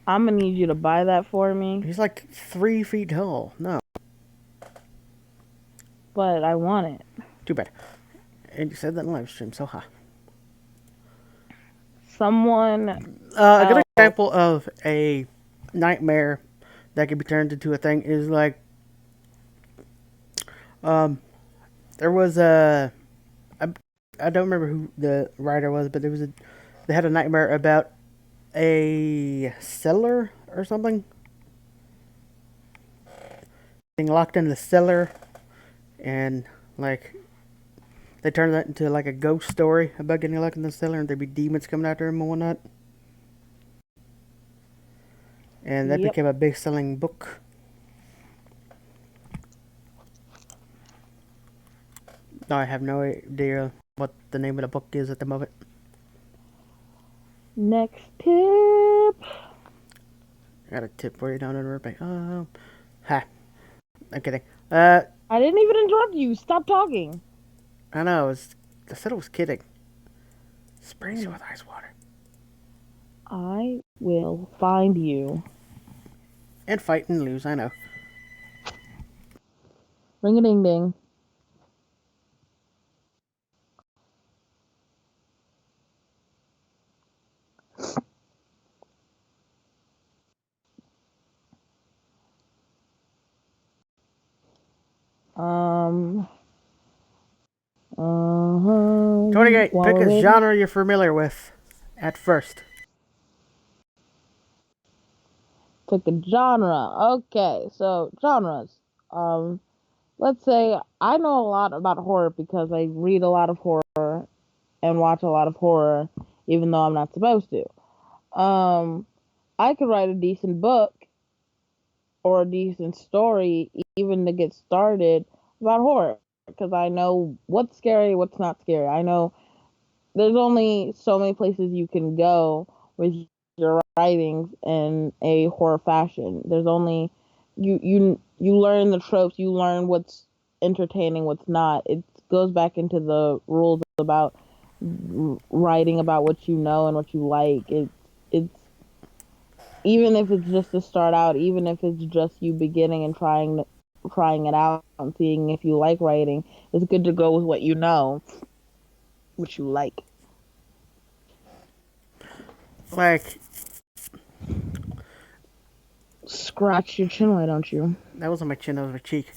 I'm gonna need you to buy that for me, He's like 3 feet tall. No, but I want it. too bad. And you said that in live stream, so ha. Someone A good else. example of a nightmare that could be turned into a thing is like um, there was I, I don't remember who the writer was, but they had a nightmare about a cellar or something being locked in the cellar, and like they turned that into like a ghost story about getting locked in the cellar, and there'd be demons coming after him and whatnot, and that Yep. became a big selling book. No, I have no idea what the name of the book is at the moment. Next tip. I got a tip for you down in Burbank. Ha. I'm kidding. Uh, I didn't even interrupt you. Stop talking. I know. I said I was kidding. Sprays you Mm. with ice water. I will find you. And fight and lose, I know. Ring a ding ding. Um. 28. While Pick we're a waiting, genre you're familiar with at first. pick a genre. Okay, so genres. Um, let's say I know a lot about horror because I read a lot of horror and watch a lot of horror, even though I'm not supposed to. Um, I could write a decent book or a decent story, even to get started about horror, because I know what's scary, what's not scary. I know there's only so many places you can go with your writings in a horror fashion. There's only you learn the tropes, you learn what's entertaining, what's not. It goes back into the rules about writing about what you know and what you like. It's even if it's just to start out, even if it's just you beginning and trying it out and seeing if you like writing, it's good to go with what you know, what you like. Like, Scratch your chin, why don't you? that wasn't my chin, that was my cheek.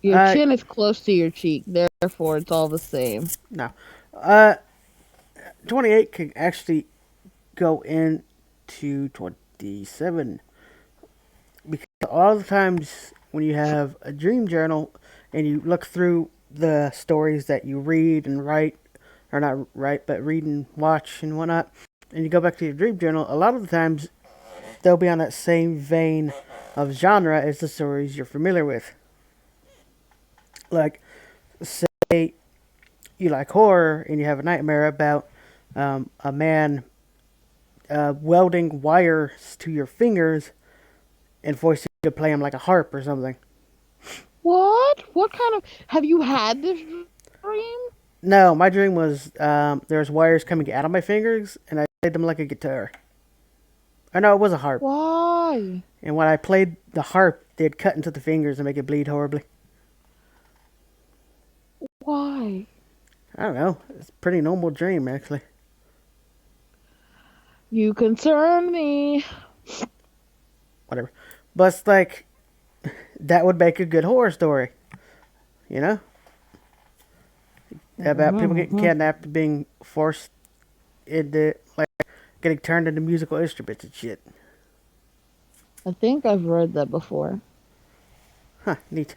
Your chin is close to your cheek, therefore it's all the same. No. Uh, 28 can actually go into 27 because all the times when you have a dream journal and you look through the stories that you read and write, or not write, but read and watch and whatnot, and you go back to your dream journal, a lot of the times they'll be on that same vein of genre as the stories you're familiar with. Like, say you like horror and you have a nightmare about a man welding wires to your fingers and forcing you to play them like a harp or something. What? What kind of? Have you had this dream? No, my dream was there was wires coming out of my fingers and I played them like a guitar. I know it was a harp. Why? And when I played the harp, they'd cut into the fingers and make it bleed horribly. Why? I don't know. It's a pretty normal dream, actually. You concern me. Whatever. But it's like, that would make a good horror story. You know? About people getting kidnapped, being forced into, like, getting turned into musical instruments and shit. I think I've read that before. Huh, neat.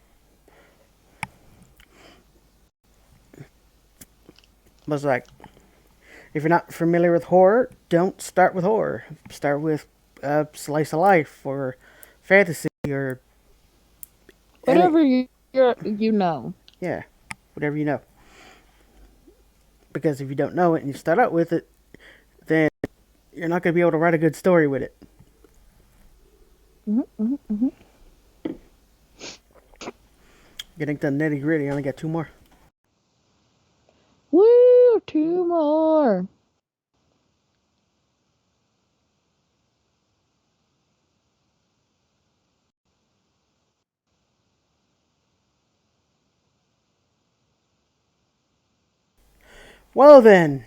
But it's like, if you're not familiar with horror, don't start with horror. Start with slice of life or fantasy or Whatever any, you know. yeah, whatever you know. Because if you don't know it and you start out with it, then you're not going to be able to write a good story with it. Getting to the nitty gritty, I only got two more. Woo! 2 more. Well then,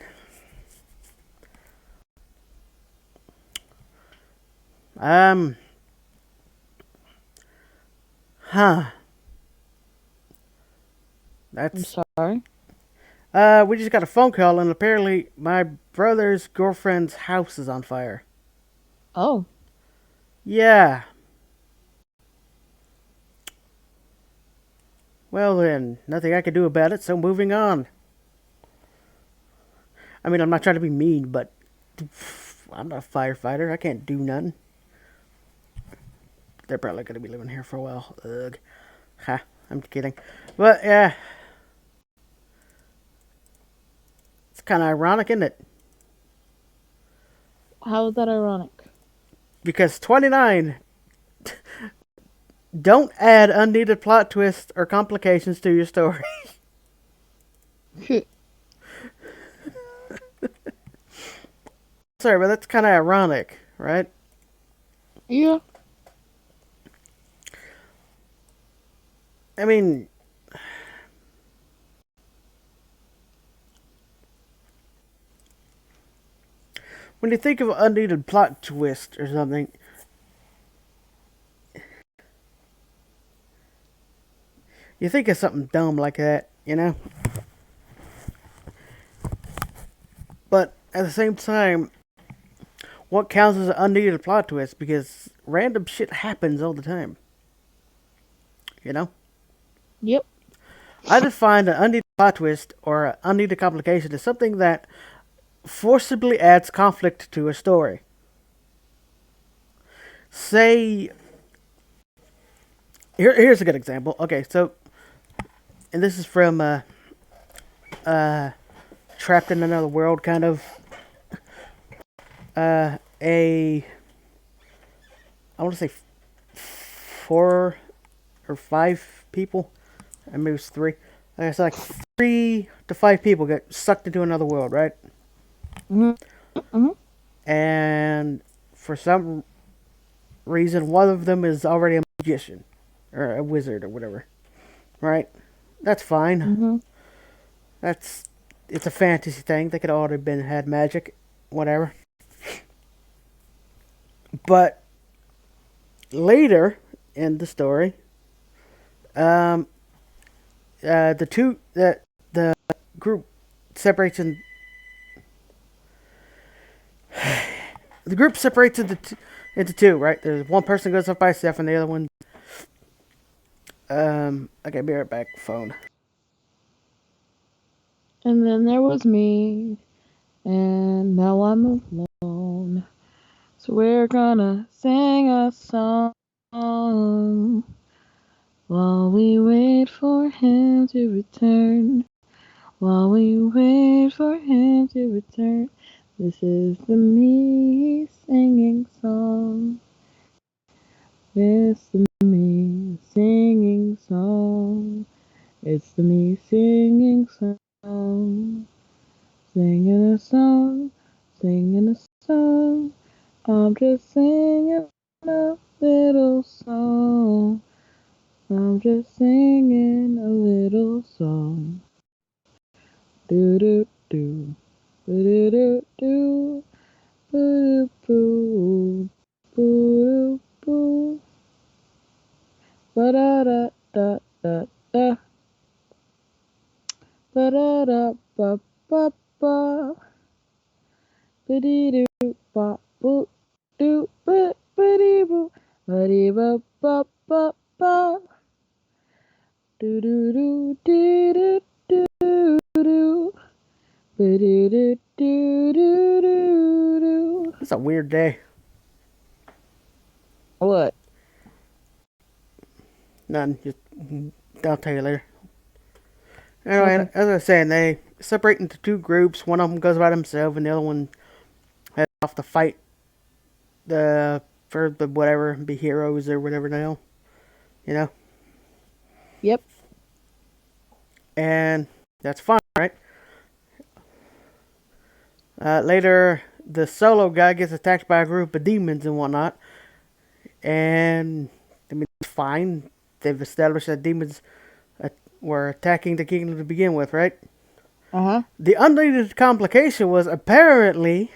um, huh? I'm That's sorry. we just got a phone call and apparently my brother's girlfriend's house is on fire. Oh. Yeah. Well then, nothing I can do about it, so moving on. I mean, I'm not trying to be mean, but I'm not a firefighter. I can't do nothing. They're probably going to be living here for a while. Ugh. Ha, I'm kidding. But yeah, it's kind of ironic, isn't it? How is that ironic? Because 29, don't add unneeded plot twists or complications to your story. Sorry, but that's kind of ironic, right? Yeah. I mean, when you think of an unneeded plot twist or something, you think of something dumb like that, you know? But at the same time, what counts as an unneeded plot twist? Because random shit happens all the time, you know? Yep. I define an unneeded plot twist or an unneeded complication as something that forcibly adds conflict to a story. Say, here's a good example. Okay, so, and this is from Trapped in Another World, kind of a, I want to say 4 or 5 people, and maybe it's 3. Like I said, like 3 to 5 people get sucked into another world, right? Mm-hmm. And for some reason, one of them is already a magician or a wizard or whatever, right? That's fine. Mm-hmm. That's it's a fantasy thing. They could have already been had magic, whatever. But later in the story, the group separates in the group separates into two, right? There's one person goes off by himself, and the other one. Okay, be right back. Phone. And then there was me, and now I'm alone. So we're gonna sing a song while we wait for him to return. While we wait for him to return. This is the me singing song. It's the me singing song. It's the me singing song. Singing a song, singing a song. I'm just singing a little song. I'm just singing a little song. Do do do. Do do do. Boo boo. Boo boo. Ba da da da da da. Ba da da ba ba ba. Ba dee doo ba boo doo ba ba dee boo. Ba dee ba ba ba ba. Do do do dee doo doo doo. Ba doo doo doo doo doo doo. It's a weird day. What? None. Just I'll tell you later. Anyway, Okay. as I was saying, they separate into two groups. One of them goes by himself, and the other one heads off to fight the for the whatever, be heroes or whatever now, you know. Yep. And that's fine, right? Later, the solo guy gets attacked by a group of demons and whatnot, and I mean, it's fine. They've established that demons were attacking the kingdom to begin with, right? Uh huh. The unneeded complication was apparently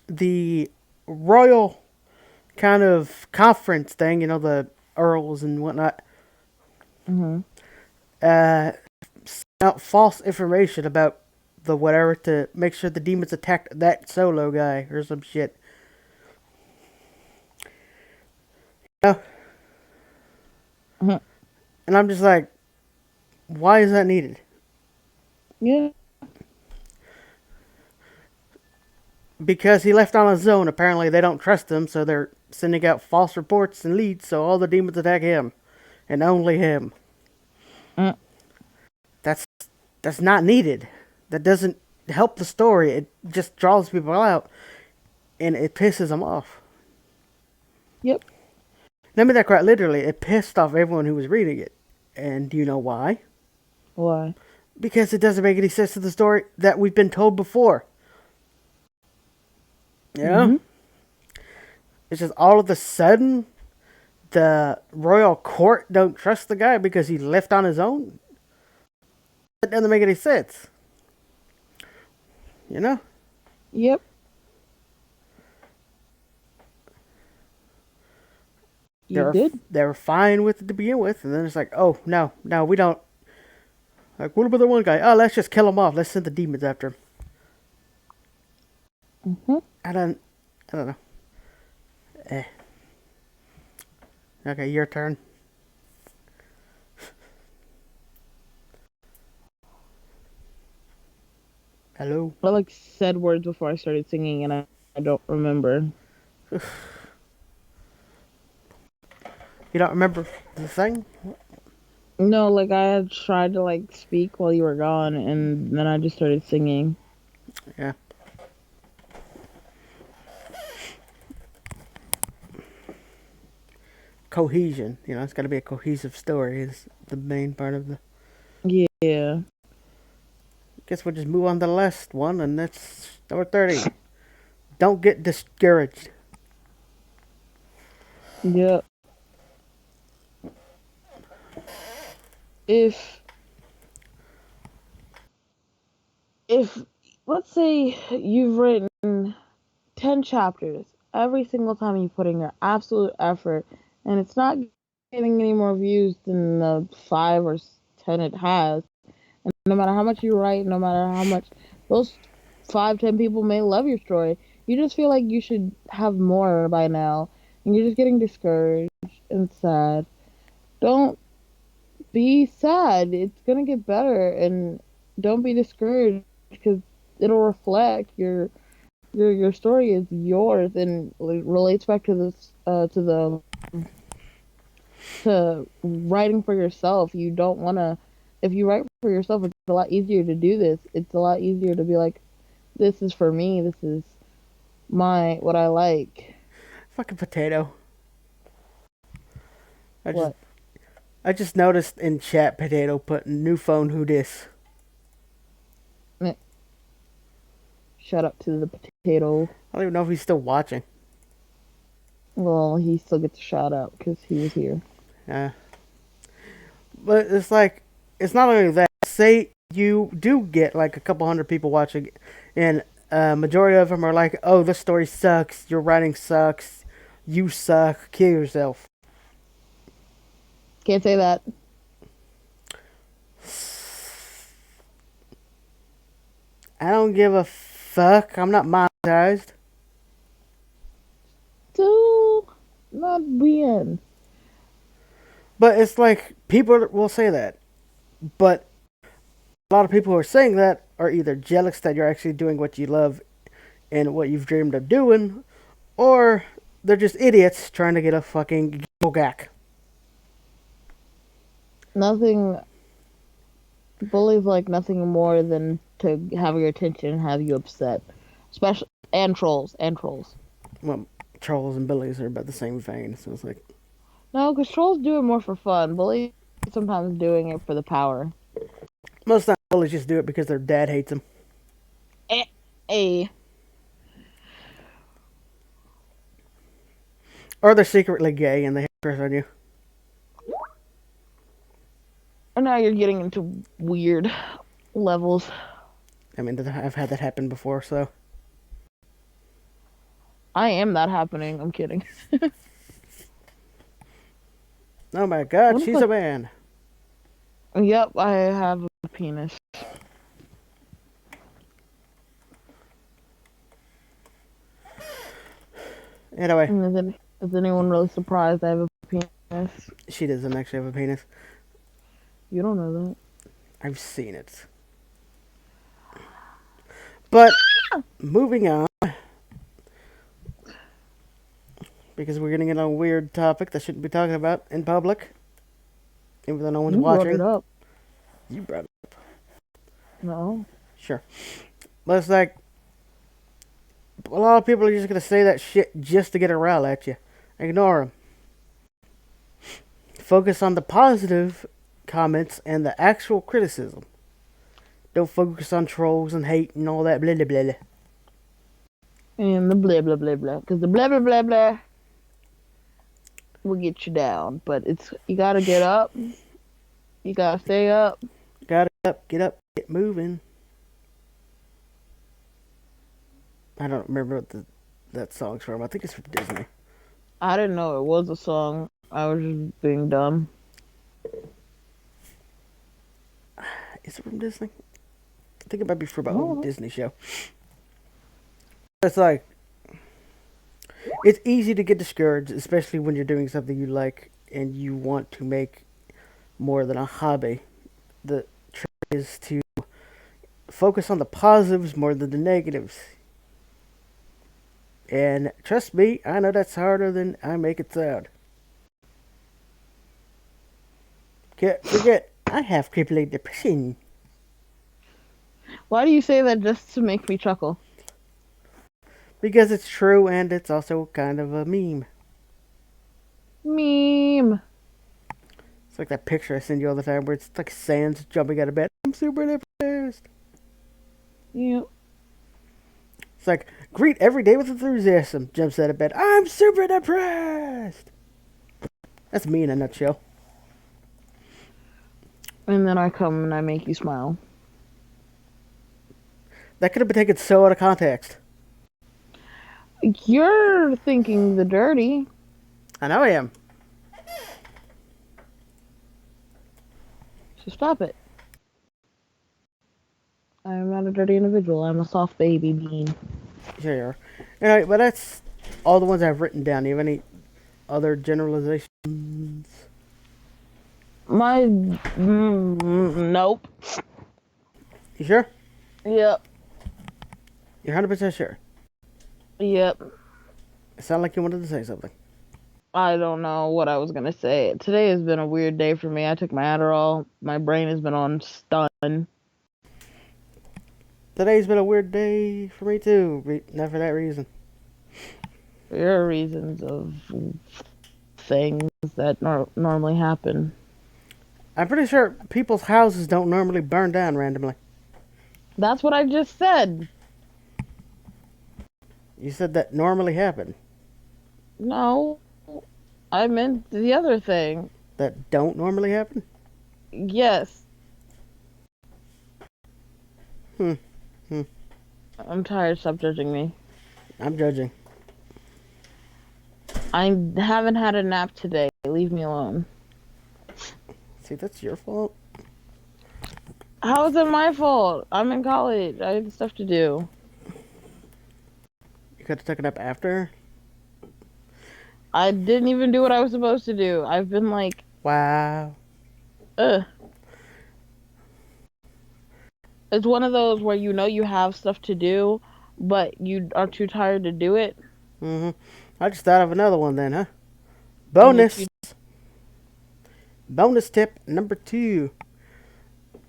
the royal kind of conference thing, you know, the earls and whatnot, Mhm. uh, out false information about the whatever to make sure the demons attacked that solo guy or some shit. You know? Mhm. And I'm just like, why is that needed? Yeah. Because he left on his own. Apparently, they don't trust him, so they're sending out false reports and leads, so all the demons attack him, and only him. Mm. That's that's not needed. That doesn't help the story. It just draws people out, and it pisses them off. Yep. I mean that quite literally. It pissed off everyone who was reading it. And do you know why? Why? Because it doesn't make any sense to the story that we've been told before. You know? Mhm. It's just all of a sudden the royal court don't trust the guy because he left on his own. That doesn't make any sense. You know? Yep. They You were did. they were fine with it to begin with, and then it's like, oh no, we don't. Like, what about the one guy? Oh, let's just kill him off. Let's send the demons after him. Mhm. I don't, I don't know. Eh. Okay, your turn. Hello. I like said words before I started singing, and I don't remember. You don't remember the thing? No, like I had tried to like speak while you were gone, and then I just started singing. Yeah. Cohesion. You know, it's got to be a cohesive story. Is the main part of the. Yeah. Guess we'll just move on to the last one, and that's number 30. Don't get discouraged. Yep. If if let's say you've written 10 chapters, every single time you put in your absolute effort and it's not getting any more views than the 5 or 10 it has. And no matter how much you write, no matter how much those 5, 10 people may love your story, you just feel like you should have more by now, and you're just getting discouraged and sad. Don't be sad. It's gonna get better, and don't be discouraged because it'll reflect your story is yours and relates back to this to writing for yourself. You don't want to, if you write for yourself, it's a lot easier to do this. It's a lot easier to be like, this is for me. This is what I like. Fucking potato. I just What? I just noticed in chat potato put new phone who dis. Meh. Shut up to the potato. I don't even know if he's still watching. Well, he still gets a shout out because he was here. Yeah. But it's like, it's not only that. Say you do get like a couple hundred people watching, and majority of them are like, "Oh, this story sucks. Your writing sucks. You suck. Kill yourself." Can't say that. I don't give a fuck. I'm not monetized. Do not bien. But it's like people will say that, but a lot of people who are saying that are either jealous that you're actually doing what you love and what you've dreamed of doing, or they're just idiots trying to get a fucking gogak. Nothing. Bullies like nothing more than to have your attention and have you upset. Especially and trolls. Well, trolls and bullies are about the same vein, so it's like, No, because trolls do it more for fun. Bullies sometimes doing it for the power. most of the time bullies just do it because their dad hates them. Eh. Or they're secretly gay and they have a crush on you. And now you're getting into weird levels. I mean, I've had that happen before, so. I am that happening. I'm kidding. Oh my god, What if she's a man. Yep, I have a penis. Anyway, And is anyone really surprised I have a penis? she doesn't actually have a penis. You don't know that. I've seen it. But, moving on. Because we're getting into a weird topic that shouldn't be talking about in public. Even though no one's You brought watching. it up. You brought it up. No. Sure. But it's like, a lot of people are just going to say that shit just to get a rile at you. Ignore them. Focus on the positive comments and the actual criticism. Don't focus on trolls and hate and all that blah blah blah. And the blah blah blah blah. Because the blah blah blah blah will get you down. But you gotta get up. You gotta stay up. Get up, get moving. I don't remember what that song's from. I think it's from Disney. I didn't know it was a song. I was just being dumb. Is it from Disney? I think it might be from an old Disney show. It's like, it's easy to get discouraged, especially when you're doing something you like and you want to make more than a hobby. The trick is to focus on the positives more than the negatives. And trust me, I know that's harder than I make it sound. Can't forget, I have crippling depression. Why do you say that just to make me chuckle? Because it's true and it's also kind of a meme. Meme. It's like that picture I send you all the time where it's like Sans jumping out of bed. I'm super depressed. Yep. It's like, greet every day with enthusiasm. Jumps out of bed. I'm super depressed. That's me in a nutshell. And then I come and I make you smile. That could have been taken so out of context. You're thinking the dirty. I know I am. Stop it. I am not a dirty individual. I'm a soft baby bean. Sure you are. Anyway, but that's all the ones I've written down. Do you have any other generalizations? Nope. You sure? Yep. You're 100% sure? Yep. It sounded like you wanted to say something. I don't know what I was gonna say. Today has been a weird day for me. I took my Adderall. My brain has been on stun. Today's been a weird day for me too. Not for that reason. There are reasons of things that normally happen. I'm pretty sure people's houses don't normally burn down randomly. That's what I just said. You said that normally happen. No, I meant the other thing. That don't normally happen? Yes. Hmm. Hmm. I'm tired. Stop judging me. I'm judging. I haven't had a nap today. Leave me alone. See, that's your fault. How is it my fault? I'm in college. I have stuff to do. You could have taken up after. I didn't even do what I was supposed to do. I've been like, Wow. ugh. It's one of those where you know you have stuff to do, but you are too tired to do it. Mm-hmm. I just thought of another one then, huh? And if Bonus. Bonus tip number 2.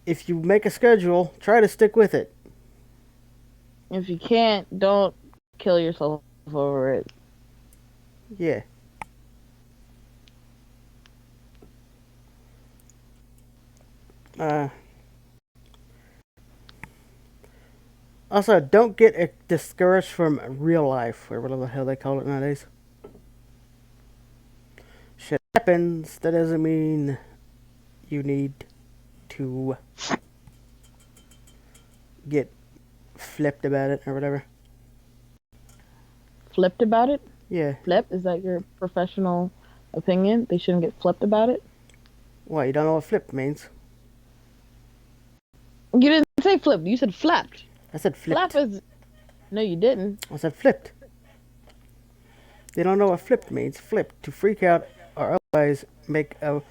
If you make a schedule, try to stick with it. you can't, don't kill yourself over it. Yeah. Also, don't get discouraged from real life, or whatever the hell they call it nowadays. Shit happens. That doesn't mean you need to get flipped about it or whatever. Flipped about it? Yeah. Flip? Is that your professional opinion? They shouldn't get flipped about it? What, you don't know what flipped means? You didn't say flipped. You said flapped. I said flipped. Flap is... No, you didn't. I said flipped. They don't know what flipped means. Flipped, to freak out or otherwise make a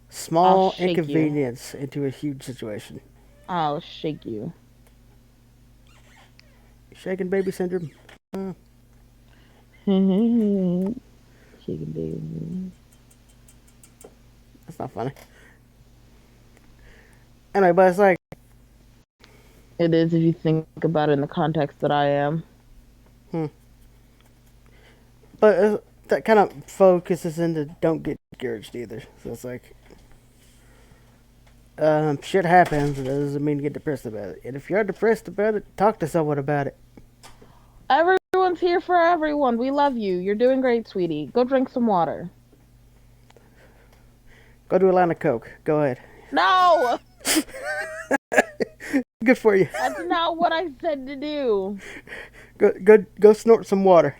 small inconvenience into a huge situation. I'll shake you. Shaken baby syndrome. Shaking baby. That's not funny. Anyway, but it's like... It is if you think about it in the context that I am. But that kind of focuses into don't get discouraged either. So it's like... shit happens. It doesn't mean you get depressed about it. And if you're depressed about it, talk to someone about it. Everyone's here for everyone. We love you. You're doing great, sweetie. Go drink some water. Go do a line of coke. Go ahead. No! Good for you. That's not what I said to do. Go snort some water.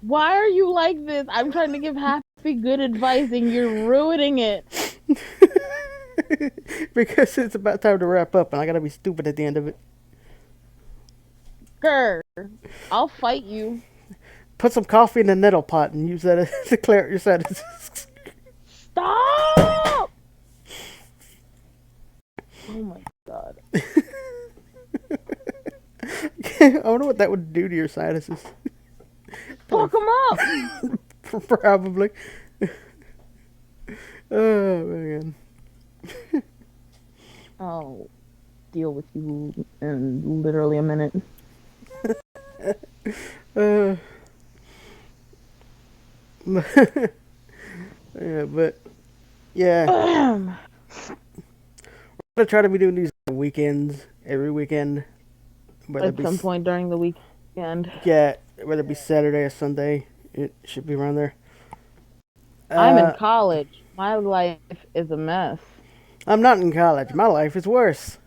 Why are you like this? I'm trying to give happy, good advice and you're ruining it. Because it's about time to wrap up and I gotta be stupid at the end of it. Grr. I'll fight you. Put some coffee in the nettle pot and use that to clear out your sentences. Stop! Oh my god. I wonder what that would do to your sinuses. Fuck them up! Probably. Oh, man. I'll deal with you in literally a minute. Yeah, but yeah, we're gonna try to be doing these weekends, every weekend. At some point during the weekend. Yeah, whether it be Saturday or Sunday, it should be around there. I'm in college. My life is a mess. I'm not in college. My life is worse.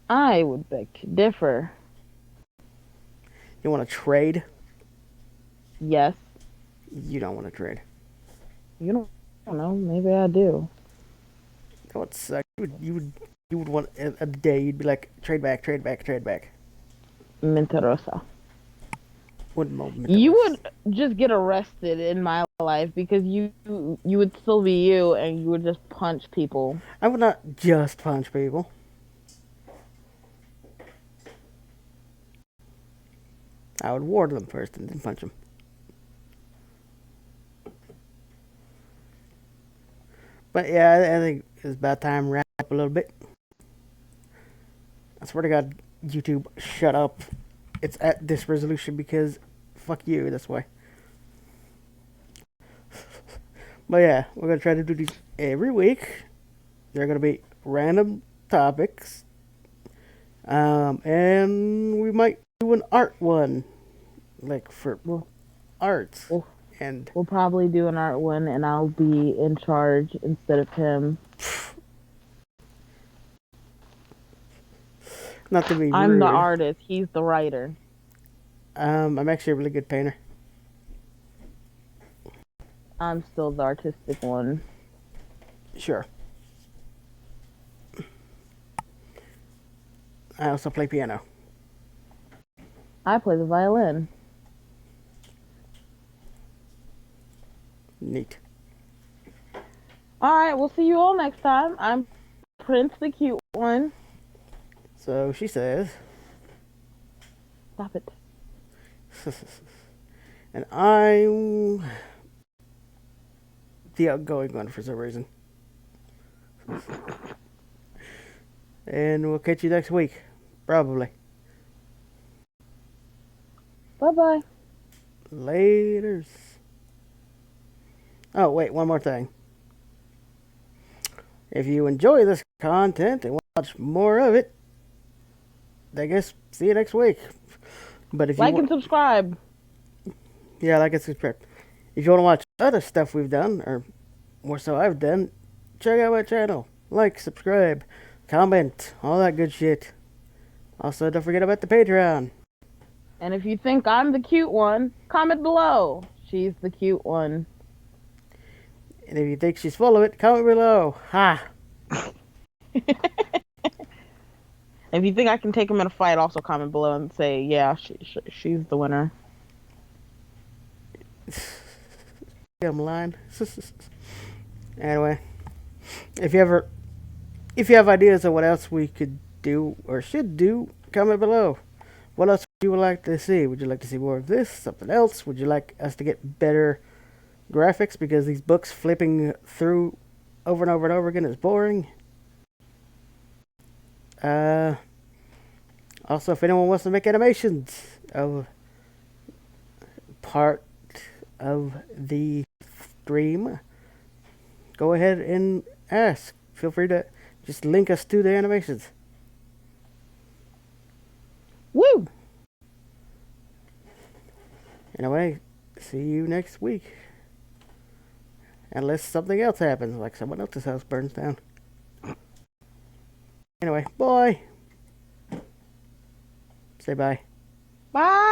I would beg to differ. You want to trade? Yes. You don't want to trade. You don't know. Maybe I do. know what sucks? You would want a day. You'd be like, trade back, trade back, trade back. Mentirosa. One moment. You would just get arrested in my life because you would still be you and you would just punch people. I would not just punch people. I would ward them first and then punch them. But yeah, I think it's about time to wrap up a little bit. I swear to God, YouTube, shut up. It's at this resolution because fuck you, that's why. But yeah, we're going to try to do these every week. They're going to be random topics. And we might do an art one. Like for arts. And we'll probably do an art one and I'll be in charge instead of him. Not to be I'm rude. the artist, he's the writer. I'm actually a really good painter. I'm still the artistic one. Sure. I also play piano. I play the violin. Neat. Alright, we'll see you all next time. I'm Prince the cute one. So she says. Stop it. And I'm the outgoing one for some reason. And we'll catch you next week. Probably. Bye-bye. Laters. Oh, wait, one more thing. If you enjoy this content and watch more of it, I guess see you next week. But if like you and subscribe. Yeah, like and subscribe. If you want to watch other stuff we've done, or more so I've done, check out my channel. Like, subscribe, comment, all that good shit. Also, don't forget about the Patreon. And if you think I'm the cute one, comment below. She's the cute one. And if you think she's full of it, comment below. Ha! If you think I can take him in a fight, also comment below and say, yeah, she's the winner. I'm lying. Anyway, if you have ideas of what else we could do or should do, comment below. What else would you like to see? Would you like to see more of this? Something else? Would you like us to get better graphics because these books flipping through over and over and over again is boring? Also, if anyone wants to make animations of part of the stream, go ahead and ask. Feel free to just link us to the animations. Woo! Anyway, see you next week. Unless something else happens, like someone else's house burns down. Anyway, bye. Say bye. Bye!